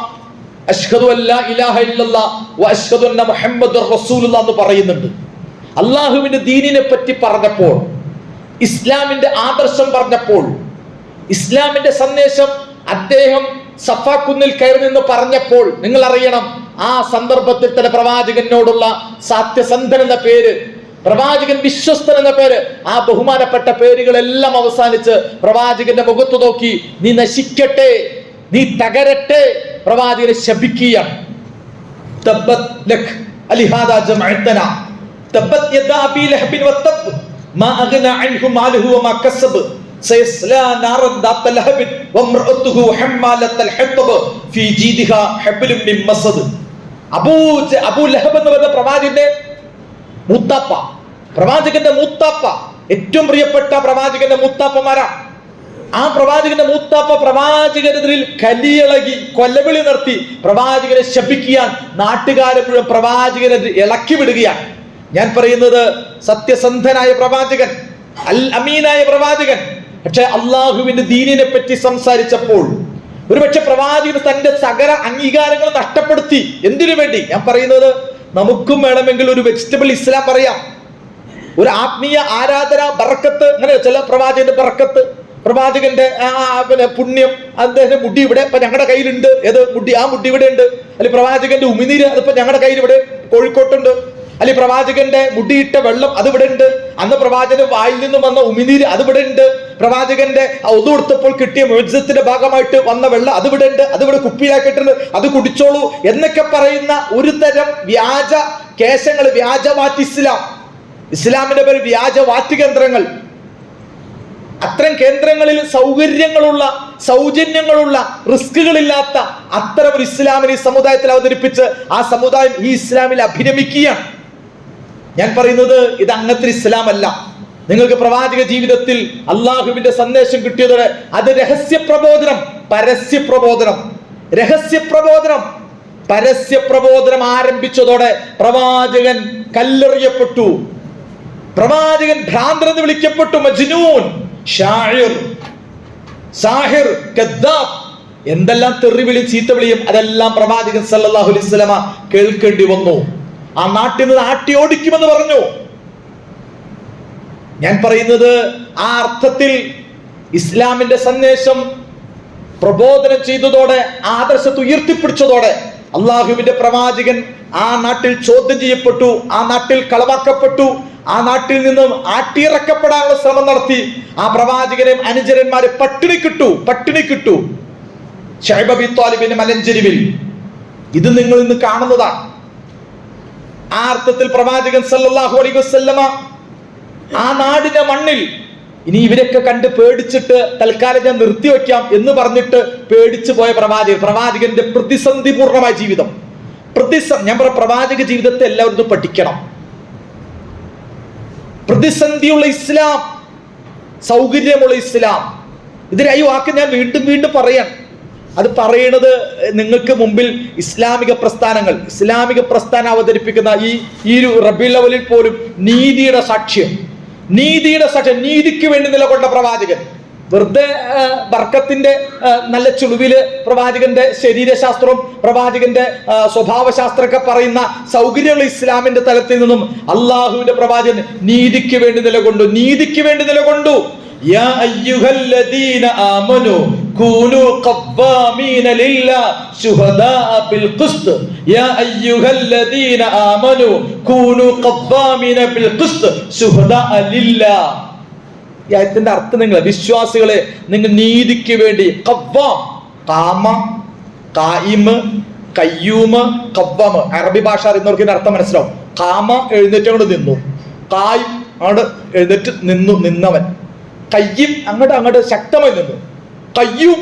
അശ്ഹദു അല്ലാ ഇലാഹ ഇല്ലല്ലാഹ് വ അശ്ഹദു അന്ന മുഹമ്മദുർ റസൂലുള്ളാഹ് എന്ന് പറയുന്നുണ്ട്. അള്ളാഹുവിന്റെ ദീനിനെ പറ്റി പറഞ്ഞപ്പോൾ, ഇസ്ലാമിന്റെ ആദർശം പറഞ്ഞപ്പോൾ, ഇസ്ലാമിന്റെ സന്ദേശം അദ്ദേഹം സഫ കുന്നിൽ കയറി നിന്ന് പറഞ്ഞപ്പോൾ നിങ്ങൾ അറിയണം, ആ സന്ദർഭത്തിൽ തന്നെ പ്രവാചകനോടുള്ള സത്യസന്ധൻ എന്ന പേര്, പ്രവാചകൻ വിശ്വസ്തൻ എന്ന പേര്, ആ ബഹുമാനപ്പെട്ട പേരുകളെല്ലാം അവസാനിച്ച് പ്രവാചകന്റെ മുഖത്ത് നോക്കി നീ നശിക്കട്ടെ, നീ തകരട്ടെ, പ്രവാചകനെ ശപിക്കുകയാണ്. തബ്ബത് ലക് അലിഹാദാ ജമഅതനാ തബ്ബത് യദാ അബീ ലഹബിൻ വതബ് മാ അഗ്നാ അൻഹു മാലുഹു വമാ കസബ് സയസ്ലാ നാറൻ ദാത ലഹബിൻ വംറഅതുഹു ഹമ്മാലത്തൽ ഹത്ബ് ഫീ ജീദിഹാ ഹബ്ലുൻ മിൻ മസദ്. അബൂ ലഹബ് എന്ന് പറയുന്ന പ്രവാചകന്റെ മൂത്താപ്പ, ഏറ്റവും പ്രിയപ്പെട്ട പ്രവാചകന്റെ മൂത്താപ്പമാരാ. ആ പ്രവാചകന്റെ മൂത്താപ്പ പ്രവാചകനെതിരിൽ കലിയിളകി കൊലവിളി നടത്തി പ്രവാചകനെ ശപിക്കാൻ നാട്ടുകാരെ മുഴുവൻ പ്രവാചകനെ ഇളക്കി വിടുകയാണ്. ഞാൻ പറയുന്നത് സത്യസന്ധനായ പ്രവാചകൻ, അൽ അമീനായ പ്രവാചകൻ. പക്ഷെ അള്ളാഹുവിന്റെ ദീനിനെ പറ്റി സംസാരിച്ചപ്പോൾ ഒരുപക്ഷെ പ്രവാചകൻ തന്റെ സകല അംഗീകാരങ്ങൾ നഷ്ടപ്പെടുത്തി. എന്തിനു വേണ്ടി? ഞാൻ പറയുന്നത് നമുക്കും വേണമെങ്കിൽ ഒരു വെജിറ്റബിൾ ഇസ്ലാം പറയാം, ഒരു ആത്മീയ ആരാധന, ബറക്കത്ത്, അങ്ങനെ ചില പ്രവാചകന്റെ ബറക്കത്ത്, പ്രവാചകന്റെ പുണ്യം, അദ്ദേഹത്തിന്റെ മുടി ഇവിടെ ഇപ്പൊ ഞങ്ങളുടെ കയ്യിലുണ്ട്, ഏത് മുടി? ആ മുടി ഇവിടെ ഉണ്ട്. അല്ലെങ്കിൽ പ്രവാചകന്റെ ഉമിനീര് അതിപ്പോ ഞങ്ങളുടെ കയ്യിൽ ഇവിടെ കോഴിക്കോട്ടുണ്ട്. അല്ലെങ്കിൽ പ്രവാചകന്റെ മുടിയിട്ട വെള്ളം അതിവിടെ ഉണ്ട്. അന്ന് പ്രവാചകന്റെ വായിൽ നിന്നും വന്ന ഉമിനീര് അതിവിടെ ഉണ്ട്. പ്രവാചകന്റെ ഒതു കൊടുത്തപ്പോൾ കിട്ടിയ മുഅ്ജിസത്തിന്റെ ഭാഗമായിട്ട് വന്ന വെള്ളം അതിവിടെ ഉണ്ട്. അതിവിടെ കുപ്പിയിലാക്കിയിട്ടുണ്ട്, അത് കുടിച്ചോളൂ എന്നൊക്കെ പറയുന്ന ഒരു തരം വ്യാജ കേശങ്ങൾ, വ്യാജവാറ്റ് ഇസ്ലാമിന്റെ പേര് വ്യാജ വാറ്റ് കേന്ദ്രങ്ങൾ. അത്തരം കേന്ദ്രങ്ങളിൽ സൗകര്യങ്ങളുള്ള, സൗജന്യങ്ങളുള്ള, റിസ്കുകളില്ലാത്ത അത്തരം ഒരു ഇസ്ലാമിനെ ഈ സമുദായത്തിൽ അവതരിപ്പിച്ച് ആ സമുദായം ഈ ഇസ്ലാമിൽ അഭിരമിക്കുകയാണ്. ഞാൻ പറയുന്നത് ഇത് അങ്ങനത്തെ ഇസ്ലാം അല്ല. നിങ്ങൾക്ക് പ്രവാചക ജീവിതത്തിൽ അള്ളാഹുവിന്റെ സന്ദേശം കിട്ടിയതോടെ അത് രഹസ്യ പ്രബോധനം, പരസ്യ പ്രബോധനം, രഹസ്യ പ്രബോധനം, പരസ്യ പ്രബോധനം ആരംഭിച്ചതോടെ പ്രവാചകൻ കല്ലെറിയപ്പെട്ടു, പ്രവാചകൻ ഭ്രാന്തൻ എന്ന് വിളിക്കപ്പെട്ടു, മജ്നൂൻ, ഷാഇർ, സാഹിർ, കദ്ദാബ്, എന്തെല്ലാം തെറിവിളി ചീത്തവിളിയും അതെല്ലാം പ്രവാചകൻ സല്ലല്ലാഹു അലൈഹി വസല്ലമ കേൾക്കേണ്ടി വന്നു. ആ നാട്ടിൽ നിന്ന് ആട്ടി ഓടിക്കുമെന്ന് പറഞ്ഞു. ഞാൻ പറയുന്നത് ആ അർത്ഥത്തിൽ ഇസ്ലാമിന്റെ സന്ദേശം പ്രബോധനം ചെയ്തതോടെ, ആദർശത്തെ ഉയർത്തിപ്പിടിച്ചതോടെ അള്ളാഹുവിന്റെ പ്രവാചകൻ ആ നാട്ടിൽ ചോദ്യം ചെയ്യപ്പെട്ടു, ആ നാട്ടിൽ കളവാക്കപ്പെട്ടു, ആ നാട്ടിൽ നിന്നും ആട്ടിയിറക്കപ്പെടാനുള്ള ശ്രമം നടത്തി. ആ പ്രവാചകനെയും അനുചരന്മാരെ പട്ടിണി കിട്ടു. ശൈബ് അബി ത്വാലിബിന്റെ മലഞ്ചെരിവിൽ ഇത് നിങ്ങൾ ഇന്ന് കാണുന്നതാണ്. ആ അർത്ഥത്തിൽ പ്രവാചകൻ സല്ലല്ലാഹു അലൈഹി വസല്ലമ ആ നാടിന്റെ മണ്ണിൽ ഇനി ഇവരൊക്കെ കണ്ട് പേടിച്ചിട്ട് തൽക്കാലം ഞാൻ നിർത്തിവെക്കാം എന്ന് പറഞ്ഞിട്ട് പേടിച്ചു പോയ പ്രവാചകന്റെ പ്രതിസന്ധിപൂർണമായ ജീവിതം, ഞാൻ പറയാം, പ്രവാചക ജീവിതത്തെ എല്ലാവരും പഠിക്കണം. പ്രതിസന്ധിയുള്ള ഇസ്ലാം, സൗകര്യമുള്ള ഇസ്ലാം. ഇതിനായി വാക്ക് ഞാൻ വീണ്ടും പറയാൻ, അത് പറയുന്നത് നിങ്ങൾക്ക് മുമ്പിൽ ഇസ്ലാമിക പ്രസ്ഥാനം അവതരിപ്പിക്കുന്ന ഈ ഒരു റബീഉൽ അവ്വലിൽ പോലും നീതിയുടെ സാക്ഷ്യം, നീതിക്ക് വേണ്ടി നിലകൊണ്ട പ്രവാചകൻ. വെറുതെ ബർക്കത്തിന്റെ നല്ല ചുളിവില് പ്രവാചകന്റെ ശരീരശാസ്ത്രവും പ്രവാചകന്റെ സ്വഭാവശാസ്ത്രമൊക്കെ പറയുന്ന സൗകര്യമുള്ള ഇസ്ലാമിന്റെ തലത്തിൽ നിന്നും അള്ളാഹുവിന്റെ പ്രവാചകൻ നീതിക്ക് വേണ്ടി നിലകൊണ്ടു. യാ അയ്യുഹല്ലദീന ആമനൂ കൂനൂ ഖവ്വാമീന ലില്ലാഹി ശുഹദാഅ ബിൽ ഖിസ്ത്. യാ അയ്യുഹല്ലദീന ആമനൂ കൂനൂ ഖവ്വാമീന ബിൽ ഖിസ്ത് ശുഹദാഅ ലില്ലാഹ്. ഈ ആയത്തിന്റെ അർത്ഥം, നിങ്ങൾ വിശ്വാസികളെ നിങ്ങൾ നീതിക്ക് വേണ്ടി, ഖവ്വാം, ഖാമ, ഖായിം, ഖയ്യൂം, ഖവ്വാം, അറബി ഭാഷ അറിയുന്നവർക്ക് ഇതിന്റെ അർത്ഥം മനസ്സിലാവും. ഖാമ എഴുന്നേറ്റ് അങ്ങോട്ട് നിന്നു, ഖായിം അങ്ങോട്ട് എഴുന്നേറ്റ് നിന്നവൻ, ഖയ്യിം അങ്ങോട്ട് ശക്തമായി നിന്നു, ഖയ്യൂം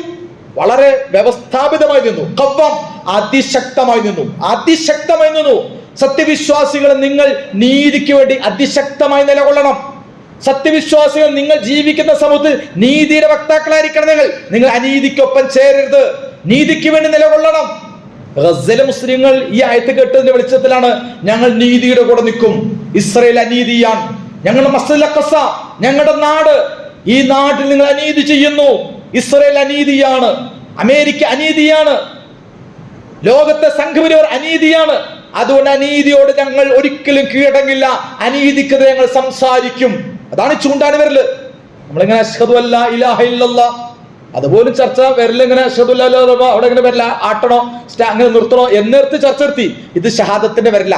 വളരെ വ്യവസ്ഥാപിതമായി നിന്നു, ഖവ്വാം അതിശക്തമായി നിന്നു. സത്യവിശ്വാസികളെ നിങ്ങൾ നീതിക്ക് വേണ്ടി അതിശക്തമായി നിലകൊള്ളണം. സത്യവിശ്വാസികൾ നിങ്ങൾ ജീവിക്കുന്ന സമൂഹത്തിൽ നീതിയുടെ വക്താക്കളായിരിക്കണം. നിങ്ങൾ അനീതിക്കൊപ്പം ചേരരുത്, നീതിക്ക് വേണ്ടി നിലകൊള്ളണം. ഗസയിലെ മുസ്ലിങ്ങൾ ഈ ആയത്ത് കേട്ടതിന്റെ വെളിച്ചത്തിലാണ് ഞങ്ങൾ നീതിയുടെ കൂടെ നിൽക്കും. ഇസ്രായേൽ അനീതിയാണ്, ഞങ്ങളുടെ മസ്ജിദുൽ അഖ്സ, ഞങ്ങളുടെ നാട്, ഈ നാട്ടിൽ നിങ്ങൾ അനീതി ചെയ്യുന്നു. ഇസ്രായേൽ അനീതിയാണ്, അമേരിക്ക അനീതിയാണ്, ലോകത്തെ സംഘപരിവാർ അനീതിയാണ്. അതുകൊണ്ട് അനീതിയോട് ഞങ്ങൾ ഒരിക്കലും കീഴടങ്ങില്ല, അനീതിക്കെതിരെ ഞങ്ങൾ സംസാരിക്കും. അതാണ് ചൂണ്ടാണ് വിരല്. നമ്മളിങ്ങനെ അശ്ഹദു അല്ലാ ഇലാഹ ഇല്ലല്ലാഹ്, അതുപോലും ചർച്ച വിരലിങ്ങനെ അശ്ഹദു അല്ലാ ഇലാഹ ഇല്ലല്ലാഹ്, അവിടെ ഇങ്ങനെ വരില്ല, ആട്ടണോ അങ്ങനെ നിർത്തണോ എന്നിടത്ത് ചർച്ച നിർത്തി. ഇത് ഷഹാദത്തിന്റെ വരില്ല.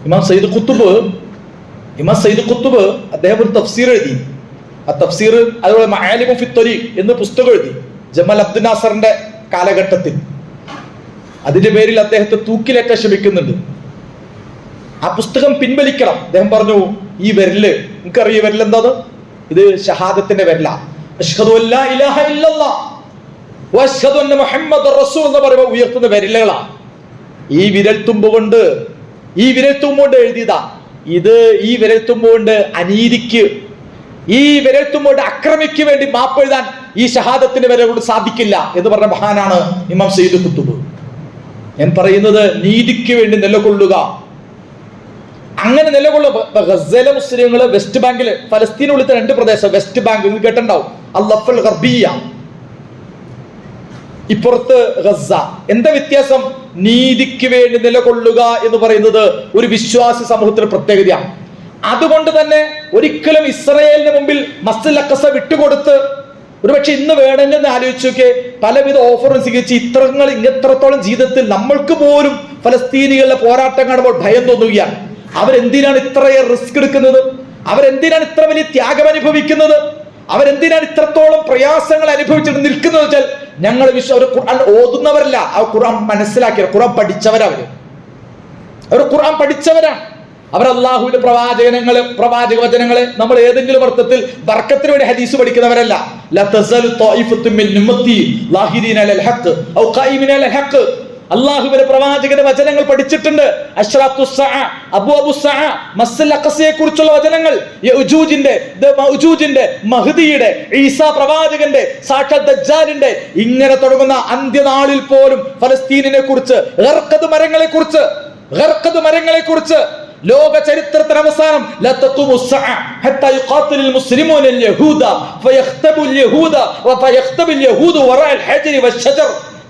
ഇമാം സയ്യിദ് ഖുത്ബ് അദ്ദേഹം ഒരു തഫ്സീർ എഴുതി. ആ തഫ്സീർ അതുപോലെ മആലിമു ഫി ത്വരീഖ് എന്ന് പുസ്തകം എഴുതി ജമാൽ അബ്ദുൽ നാസറിന്റെ കാലഘട്ടത്തിൽ. അതിന്റെ പേരിൽ അദ്ദേഹത്തെ തൂക്കിലേറ്റാൻ ശ്രമിക്കുന്നുണ്ട്. ആ പുസ്തകം പിൻവലിക്കണം. അദ്ദേഹം പറഞ്ഞു, ഈ വിരല്, നിങ്ങൾക്കറിയ വിരൽ എന്താ? ഇത് ഷഹാദത്തിന്റെ വിരല. അശ്ഹദു അല്ലാ ഇലാഹ ഇല്ലല്ലാഹ് വഅശ്ഹദു അന്ന മുഹമ്മദർ റസൂൽ എന്ന് പറയുമ്പോൾ ഉയർത്തുന്ന വിരലുകളാ. ഈ വിരൽത്തുമ്പ് കൊണ്ട് എഴുതിയതാ. ഈ വിരൽത്തുമ്പ് കൊണ്ട് അനീതിക്ക്, ഈ വിരൽത്തുമ്പോട്ട് അക്രമിക്ക് വേണ്ടി മാപ്പ് എഴുതാൻ ഈ ഷഹാദത്തിന്റെ വിരൽ കൊണ്ട് സാധിക്കില്ല എന്ന് പറഞ്ഞ മഹാനാണ് ഇമാം സയ്യിദ് ഖുത്ബ്. ഞാൻ പറയുന്നത് നീതിക്ക് വേണ്ടി നിലകൊള്ളുക. അങ്ങനെ ഗസയിലെ മുസ്ലിങ്ങൾ വെസ്റ്റ് ബാങ്കിൽ, ഫലസ്തീനുള്ളിലത്തെ 2 പ്രദേശം, വെസ്റ്റ് ബാങ്ക് നിങ്ങൾ കേട്ടിട്ടുണ്ടാവും, അൽ-ലഫൽ ഗർബിയ, ഇപ്പുറത്ത് ഗസ. എന്താ വ്യത്യാസം? നീതിക്ക് വേണ്ടി നിലകൊള്ളുക എന്ന് പറയുന്നത് ഒരു വിശ്വാസി സമൂഹത്തിന്റെ പ്രത്യേകതയാണ്. അതുകൊണ്ട് തന്നെ ഒരിക്കലും ഇസ്രായേലിന് മുമ്പിൽ മസ്ജിദുൽ അഖ്സ വിട്ടുകൊടുത്ത് ഒരുപക്ഷെ ഇന്ന് വേണമെങ്കിൽ ആലോചിച്ച് നോക്കിയേ, പലവിധ ഓഫറും സ്വീകരിച്ച് ഇത്രത്തോളം ജീവിതത്തിൽ നമ്മൾക്ക് പോലും ഫലസ്തീനികളുടെ പോരാട്ടം കാണുമ്പോൾ ഭയം തോന്നുകയാണ്. അവരെന്തിനാണ് ഇത്രയേറെ റിസ്ക് എടുക്കുന്നത്? അവരെന്തിനാണ് ഇത്ര വലിയ ത്യാഗം അനുഭവിക്കുന്നത്? അവരെന്തിനാണ് ഇത്രത്തോളം പ്രയാസങ്ങൾ അനുഭവിച്ചിട്ട് നിൽക്കുന്നത് വെച്ചാൽ, ഞങ്ങൾ ഒരു ഖുർആൻ ഓതുന്നവരല്ല, ആ ഖുർആൻ മനസ്സിലാക്കിയ ഖുർആൻ പഠിച്ചവരവര്. അവർ ഖുർആൻ പഠിച്ചവരാണ്. അവർ അള്ളാഹുവിന്റെ പ്രവാചക വചനങ്ങളെ നമ്മൾ ഏതെങ്കിലും അർത്ഥത്തിൽ ബർക്കത്തിന് വേണ്ടി ഹദീസ് പഠിക്കുന്നവരല്ല. അള്ളാഹുവിന്റെ പ്രവാചകന്റെ വചനങ്ങൾ പഠിച്ചിട്ടുണ്ട്. കുറിച്ചുള്ള വചനങ്ങൾ, മഹ്ദിയുടെ, ഈസാ പ്രവാചകന്റെ, സാക്ഷാത് ദജ്ജാലിന്റെ, ഇങ്ങനെ തുടങ്ങുന്ന അന്ത്യനാളിൽ പോലും ഫലസ്തീനിനെ കുറിച്ച്, മരങ്ങളെ കുറിച്ച് ലോക ചരിത്രത്തിന് അവസാനം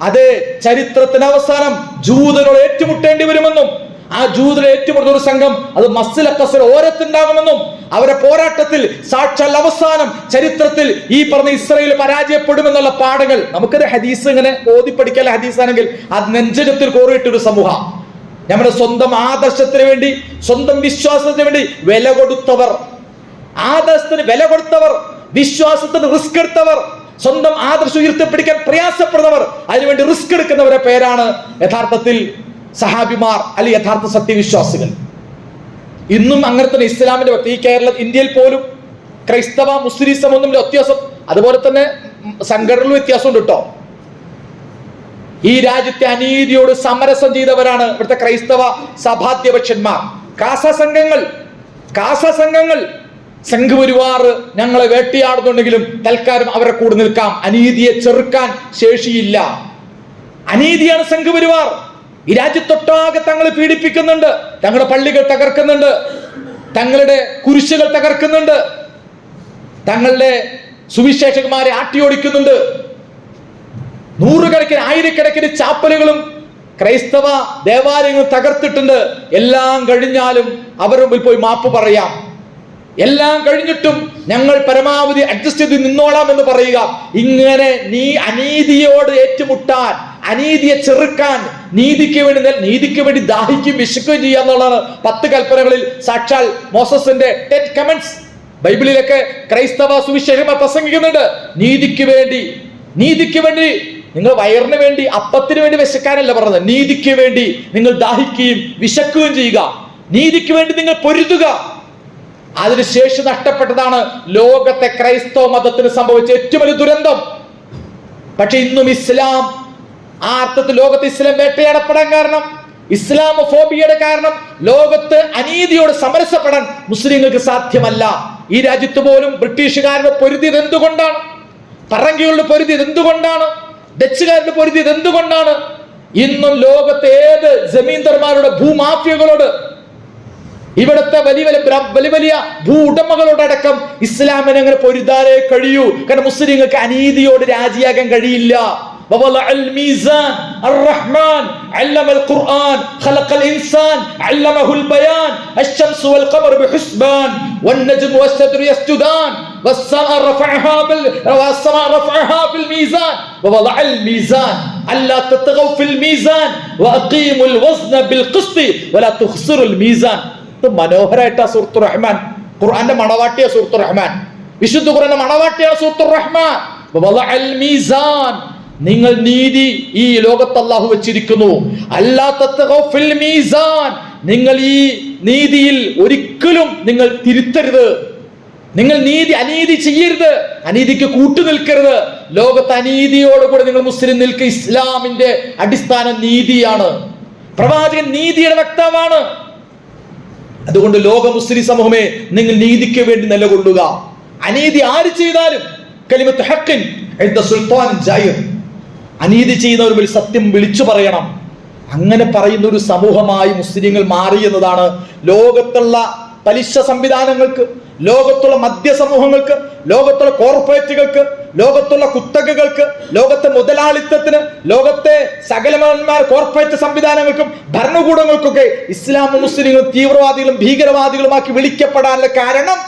അതേ ചരിത്രത്തിന് അവസാനം ജൂതനോട് ഏറ്റുമുട്ടേണ്ടി വരുമെന്നും, ആ ജൂതനെ ഏറ്റുമുട്ടുന്ന ഒരു സംഘം അത് മസ്ജിദുൽ അഖ്സയുടെ ഓരത്തുണ്ടാകുമെന്നും, അവരെ പോരാട്ടത്തിൽ സാക്ഷാൽ അവസാനം ചരിത്രത്തിൽ ഈ പറഞ്ഞ ഇസ്രായേൽ പരാജയപ്പെടുമെന്നുള്ള പാഠങ്ങൾ നമുക്കൊരു ഹദീസ് ഇങ്ങനെ ഓതി പഠിക്കാനുള്ള ഹദീസാണെങ്കിൽ അത് നെഞ്ചകത്തിൽ കോറിയിട്ടൊരു സമൂഹം. നമ്മുടെ സ്വന്തം ആദർശത്തിന് വേണ്ടി, സ്വന്തം വിശ്വാസത്തിന് വേണ്ടി വില കൊടുത്തവർ, ആദർശത്തിന് വില കൊടുത്തവർ, വിശ്വാസത്തിന് റിസ്ക് എടുത്തവർ, സ്വന്തം ആദർശം ഉയർത്തിപ്പിടിക്കാൻ പ്രയാസപ്പെടുന്നവർ, അതിനുവേണ്ടി റിസ്ക് എടുക്കുന്നവരുടെ പേരാണ് യഥാർത്ഥത്തിൽ സഹാബിമാർ അല്ലെങ്കിൽ യഥാർത്ഥ സത്യവിശ്വാസികൾ. ഇന്നും അങ്ങനെ തന്നെ ഇസ്ലാമിന്റെ വ്യക്തി ഈ ഇന്ത്യയിൽ പോലും ക്രൈസ്തവ മുസ്ലിം ഒന്നും വ്യത്യാസം, അതുപോലെ തന്നെ സംഘടനകളിൽ വ്യത്യാസമുണ്ട് കേട്ടോ. ഈ രാജ്യത്തെ അനീതിയോട് സമരസം ചെയ്തവരാണ് ഇവിടുത്തെ ക്രൈസ്തവ സഭാധ്യപക്ഷന്മാർ. കാസ സംഘങ്ങൾ സംഘപരിവാർ ഞങ്ങളെ വേട്ടയാടുന്നുണ്ടെങ്കിലും തൽക്കാലം അവരെ കൂടെ നിൽക്കാം. അനീതിയെ ചെറുക്കാൻ ശേഷിയില്ല. അനീതിയാണ് സംഘപരിവാർ. ഈ രാജ്യത്തൊട്ടാകെ തങ്ങളെ പീഡിപ്പിക്കുന്നുണ്ട്, തങ്ങളുടെ പള്ളികൾ തകർക്കുന്നുണ്ട്, തങ്ങളുടെ കുരിശുകൾ തകർക്കുന്നുണ്ട്, തങ്ങളുടെ സുവിശേഷകന്മാരെ ആട്ടിയോടിക്കുന്നുണ്ട്. നൂറുകണക്കിന് ആയിരക്കണക്കിന് ചാപ്പലുകളും ക്രൈസ്തവ ദേവാലയങ്ങളും തകർത്തിട്ടുണ്ട്. എല്ലാം കഴിഞ്ഞാലും അവരുടെ മുമ്പിൽ പോയി മാപ്പ് പറയാം. എല്ലാം കഴിഞ്ഞിട്ടും ഞങ്ങൾ പരമാവധി അഡ്ജസ്റ്റ് ചെയ്ത് നിന്നോളാം എന്ന് പറയുക. ഇങ്ങനെ നീ അനീതിയോട് ഏറ്റുമുട്ടാൻ, അനീതിയെ ചെറുക്കാൻ, നീതിക്ക് വേണ്ടി ദാഹിക്കുകയും വിശക്കുകയും ചെയ്യുക എന്നുള്ളതാണ് 10 കൽപ്പനകളിൽ സാക്ഷാൽ മോസസിന്റെ 10 കമന്റ്സ് ബൈബിളിലൊക്കെ ക്രൈസ്തവ സുവിശേഷകന്മാർ പ്രസംഗിക്കുന്നുണ്ട്. നീതിക്ക് വേണ്ടി നിങ്ങൾ വയറിന് വേണ്ടി, അപ്പത്തിന് വേണ്ടി വിശക്കാനല്ല പറഞ്ഞത്. നീതിക്ക് വേണ്ടി നിങ്ങൾ ദാഹിക്കുകയും വിശക്കുകയും ചെയ്യുക. നീതിക്ക് വേണ്ടി നിങ്ങൾ പൊരുതുക. അതിനുശേഷം നഷ്ടപ്പെട്ടതാണ് ലോകത്തെ ക്രൈസ്തവ മതത്തിന് സംഭവിച്ച ഏറ്റവും വലിയ ദുരന്തം. പക്ഷെ ഇന്നും ഇസ്ലാം ആ അർത്ഥത്തിൽ ലോകത്ത് ഇസ്ലാം വേട്ടയാടപ്പെടാൻ കാരണം, ഇസ്ലാമോഫോബിയയുടെ കാരണം, ലോകത്ത് അനീതിയോട് സമരസപ്പെടാൻ മുസ്ലിങ്ങൾക്ക് സാധ്യമല്ല. ഈ രാജ്യത്ത് പോലും ബ്രിട്ടീഷുകാരുടെ പൊരുതിയത് എന്തുകൊണ്ടാണ്? പറങ്കികളുടെ പൊരുതിയത് എന്തുകൊണ്ടാണ്? ഡച്ചുകാരുടെ പൊരുതിയത് എന്തുകൊണ്ടാണ്? ഇന്നും ലോകത്തെ ഏത് ജമീന്ദർമാരുടെ, ഭൂമാഫിയകളോട്, ഇവിടുത്തെ വലിയ ഭൂ ഉടമകളോടടക്കം ഇസ്ലാമിനെ അങ്ങനെ പൊരുതാനേ കഴിയൂ. കാരണം മുസ്ലിങ്ങൾക്ക് അനീതിയോട് രാജിയാകാൻ കഴിയില്ല. ووضع الميزان الرحمن علم القرآن خلق الإنسان علمه البيان الشمس والقمر بحسبان والنجم والشجر يسجدان والسماء رفعها بالميزان ووضع الميزان ألا تطغوا في الميزان وأقيموا الوزن بالقسط ولا تخسروا الميزان. മനോഹരമായിട്ടാ സൂറത്തുർ റഹ്മാൻ, ഖുർആന്റെ മണവാട്ടിയ സൂറത്തുർ റഹ്മാൻ, വിശുദ്ധ ഖുർആന്റെ മണവാട്ടിയ സൂറത്തുർ റഹ്മാൻ. വവളഅൽ മീസാൻ, നിങ്ങൾ നീതി ഈ ലോകത്ത് അല്ലാഹു വെച്ചിരിക്കുന്നു. അല്ലാ തത്ഗൗ ഫിൽ മീസാൻ, നിങ്ങൾ ഈ നീതിയിൽ ഒരിക്കലും നിങ്ങൾ തിരുത്തരുത്. നിങ്ങൾ അനീതി ചെയ്യരുത്, അനീതിക്ക് കൂട്ടുനിൽക്കരുത്. ലോകത്ത് അനീതിയോടുകൂടെ നിങ്ങൾ മുസ്ലിം നിൽക്കുക. ഇസ്ലാമിന്റെ അടിസ്ഥാനം നീതിയാണ്. പ്രവാചകൻ നീതിയുടെ വക്താവാണ്. അതുകൊണ്ട് ലോക മുസ്ലിം സമൂഹമേ, നിങ്ങൾ നീതിക്ക് വേണ്ടി നിലകൊള്ളുക. അനീതി ആര് ചെയ്താലും കലിമത്ത് ഹഖിൻ ഇൻദ സുൽത്താൻ ജായിർ, അനീതി ചെയ്യുന്നവർ സത്യം വിളിച്ചു പറയണം. അങ്ങനെ പറയുന്ന ഒരു സമൂഹമായി മുസ്ലിങ്ങൾ മാറി എന്നതാണ് ലോകത്തുള്ള പലിശ സംവിധാനങ്ങൾക്ക്, ലോകത്തുള്ള മദ്യ സമൂഹങ്ങൾക്ക്, ലോകത്തുള്ള കോർപ്പറേറ്റുകൾക്ക്, ലോകത്തുള്ള കുത്തകകൾക്ക്, ലോകത്തെ മുതലാളിത്തത്തിന്, ലോകത്തെ സകലന്മാർ കോർപ്പറേറ്റ് സംവിധാനങ്ങൾക്കും ഭരണകൂടങ്ങൾക്കൊക്കെ ഇസ്ലാം മുസ്ലിങ്ങളും തീവ്രവാദികളും ഭീകരവാദികളുമാക്കി വിളിക്കപ്പെടാനുള്ള കാരണം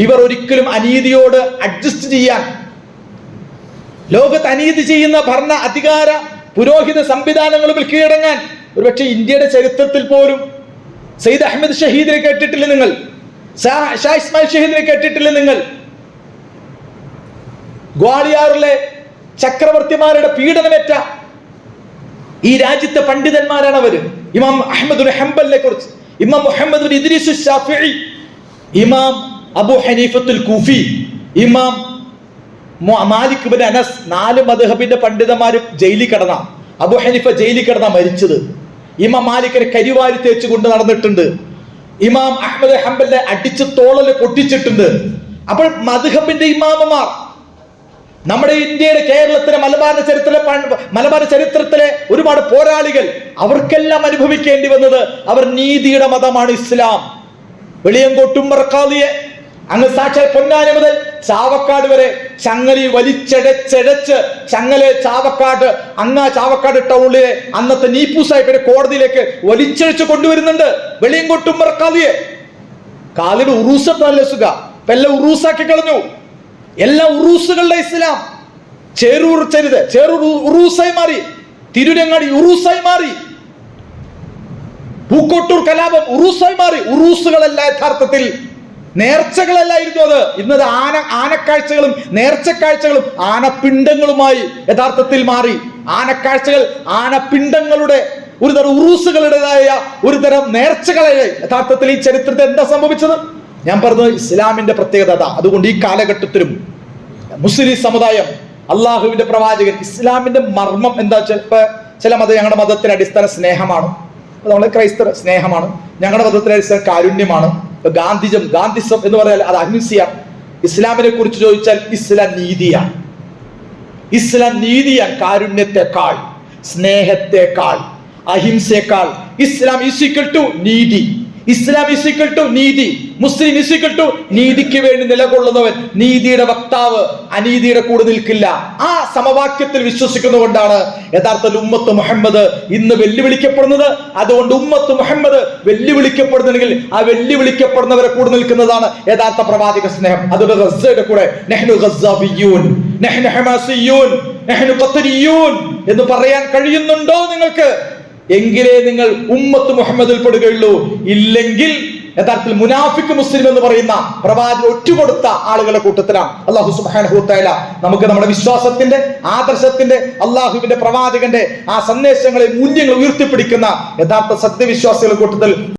ഇവർ ഒരിക്കലും അനീതിയോട് അഡ്ജസ്റ്റ് ചെയ്യാൻ, ലോകത്ത് അനീതി ചെയ്യുന്ന ഭരണ അധികാര പുരോഹിത സംവിധാനങ്ങളിൽ കീഴടങ്ങാൻ ഒരുപക്ഷെ ഇന്ത്യയുടെ ചരിത്രത്തിൽ പോലും സയ്യിദ് അഹമ്മദ് ഷഹീദിനെ കേട്ടിട്ടില്ല നിങ്ങൾ, ഷാ ഇസ്മായിൽ ഷഹീദിനെ കേട്ടിട്ടില്ല നിങ്ങൾ. ഗ്വാളിയാറിലെ ചക്രവർത്തിമാരുടെ പീഡനമേറ്റ ഈ രാജ്യത്തെ പണ്ഡിതന്മാരാണ് അവര്. ഇമാം അഹ്മദ് ഹംബലിനെ കുറിച്ച്, ഇമാം മുഹമ്മദ് ഇദ്രീസ് ശാഫിഈ, ഇമാം അബൂ ഹനീഫത്തുൽ കൂഫി, ഇമാം മാലിക് ഇബ്നു അനസ്, 4 മദ്ഹബിന്റെ പണ്ഡിതന്മാര് ജയിലിൽ കിടന്ന. അബൂ ഹനീഫ ജയിലിൽ കിടന്ന മരിച്ചത്. ഇമാം മാലിക്കിനെ കരിവാരി തേച്ച് കൊണ്ട് നടന്നിട്ടുണ്ട്. ഇമാം അഹ്മദ് ഹംബലിനെ അടിച്ച് തോളല് പൊട്ടിച്ചിട്ടുണ്ട്. അപ്പോൾ മദ്ഹബിന്റെ ഇമാമമാർ നമ്മുടെ ഇന്ത്യയുടെ കേരളത്തിലെ മലബാർ ചരിത്രത്തിലെ ഒരുപാട് പോരാളികൾ, അവർക്കെല്ലാം അനുഭവിക്കേണ്ടി വന്നത് അവർ നീതിയുടെ മതമാണ് ഇസ്ലാം. വെളിയങ്കോട്ടുമ്മർ ഖാദിയെ അങ്ങ് സാക്ഷാൽ പൊന്നാനി മുതൽ ചാവക്കാട് വരെ ചങ്ങലി വലിച്ചെടച്ചെടച്ച് ചാവക്കാട് ടൗണിലെ അന്നത്തെ നീപ്പു സാഹിബിന്റെ കോടതിയിലേക്ക് വലിച്ചഴിച്ച് കൊണ്ടുവരുന്നുണ്ട് വെളിയങ്കോട്ടുമ്മർ ഖാദിയെ. ഖാദിയുടെ ഉറൂസല്ല സുഖ, എല്ലാം ഉറൂസാക്കി കളഞ്ഞു. എല്ലാ ഉറൂസുകളുടെ ഇസ്ലാം. ചേരൂർ ഉറൂസായി മാറി, തിരുരങ്ങാടി ഉറൂസായി മാറി, പൂക്കോട്ടൂർ കലാപം ഉറൂസായി മാറി. ഉറൂസുകളല്ല യഥാർത്ഥത്തിൽ നേർച്ചകളല്ലായിരുന്നു അത്. ഇന്നത് ആനക്കാഴ്ചകളും നേർച്ചക്കാഴ്ചകളും ആനപ്പിണ്ടങ്ങളുമായി യഥാർത്ഥത്തിൽ മാറി. ആനക്കാഴ്ചകൾ ആനപ്പിണ്ടങ്ങളുടെ ഒരു തരം ഉറൂസുകളുടേതായ ഒരു തരം നേർച്ചകളെ യഥാർത്ഥത്തിൽ ഈ ചരിത്രത്തിൽ എന്താ സംഭവിച്ചത്? ഞാൻ പറഞ്ഞത് ഇസ്ലാമിന്റെ പ്രത്യേകത. അതുകൊണ്ട് ഈ കാലഘട്ടത്തിലും മുസ്ലിം സമുദായം, അള്ളാഹുവിന്റെ പ്രവാചകൻ, ഇസ്ലാമിന്റെ മർമ്മം എന്താ വെച്ചാൽ, ഇപ്പൊ ചില ഞങ്ങളുടെ മതത്തിന്റെ അടിസ്ഥാന സ്നേഹമാണ്, നമ്മളെ ക്രൈസ്തവ സ്നേഹമാണ്, ഞങ്ങളുടെ മതത്തിന്റെ അടിസ്ഥാന കാരുണ്യമാണ്. ഗാന്ധിസം എന്ന് പറഞ്ഞാൽ അത് അഹിംസയാണ്. ഇസ്ലാമിനെ കുറിച്ച് ചോദിച്ചാൽ ഇസ്ലാം നീതിയാണ്. ഇസ്ലാം നീതിയാണ്. കാരുണ്യത്തെക്കാൾ, സ്നേഹത്തെക്കാൾ, അഹിംസയേക്കാൾ ഇസ്ലാം ഈസ് ഈക്വൽ ടു നീതി. ഇസ്ലാം ഈസ് ഈക്വൽ ടു നീതി. മുസ്ലിം ഈസ് ഈക്വൽ ടു നീതിക്ക് വേണ്ടി നിലകൊള്ളുന്നവൻ, നീതിയുടെ വക്താവ്, അനീതിയുടെ കൂടെ നിൽക്കില്ല. ആ സമവാക്യത്തിൽ വിശ്വസിക്കുന്നതുകൊണ്ടാണ് യഥാർത്ഥത്തിൽ ഉമ്മത്ത് മുഹമ്മദ് ഇന്ന് വെല്ലുവിളിക്കപ്പെടുന്നത്. അതുകൊണ്ട് ഉമ്മത്ത് മുഹമ്മദ് വെല്ലുവിളിക്കപ്പെടുന്നെങ്കിൽ ആ വെല്ലുവിളിക്കപ്പെടുന്നവരെ കൂടെ നിൽക്കുന്നതാണ് യഥാർത്ഥ പ്രവാചക സ്നേഹം. അതുകൊണ്ട് ഗസ്സയുടെ കൂടെ നഹ്നു ഗസ്സാബിയ്യൂൻ, നഹ്നു ഹമാസിയ്യൂൻ, നഹ്നു ഖത്തരിയ്യൂൻ എന്ന് പറയാൻ കഴിയുന്നുണ്ടോ നിങ്ങൾക്ക്? എങ്കിലേ നിങ്ങൾ ഉമ്മത്ത് മുഹമ്മദിൽ പെടുകയുള്ളൂ. ഇല്ലെങ്കിൽ യഥാർത്ഥത്തിൽ മുനാഫിക് മുസ്ലിം എന്ന് പറയുന്ന പ്രവാചകൻ ഒറ്റുകൊടുത്ത ആളുകളുടെ കൂട്ടത്തിലാണ്. അല്ലാഹു സുബ്ഹാനഹു വ തആല നമുക്ക് നമ്മുടെ വിശ്വാസത്തിന്റെ, ആദർശത്തിന്റെ, അള്ളാഹുവിന്റെ പ്രവാചകന്റെ ആ സന്ദേശങ്ങളെ, മൂല്യങ്ങൾ ഉയർത്തിപ്പിടിക്കുന്ന യഥാർത്ഥ സത്യവിശ്വാസികളുടെ കൂട്ടത്തിൽ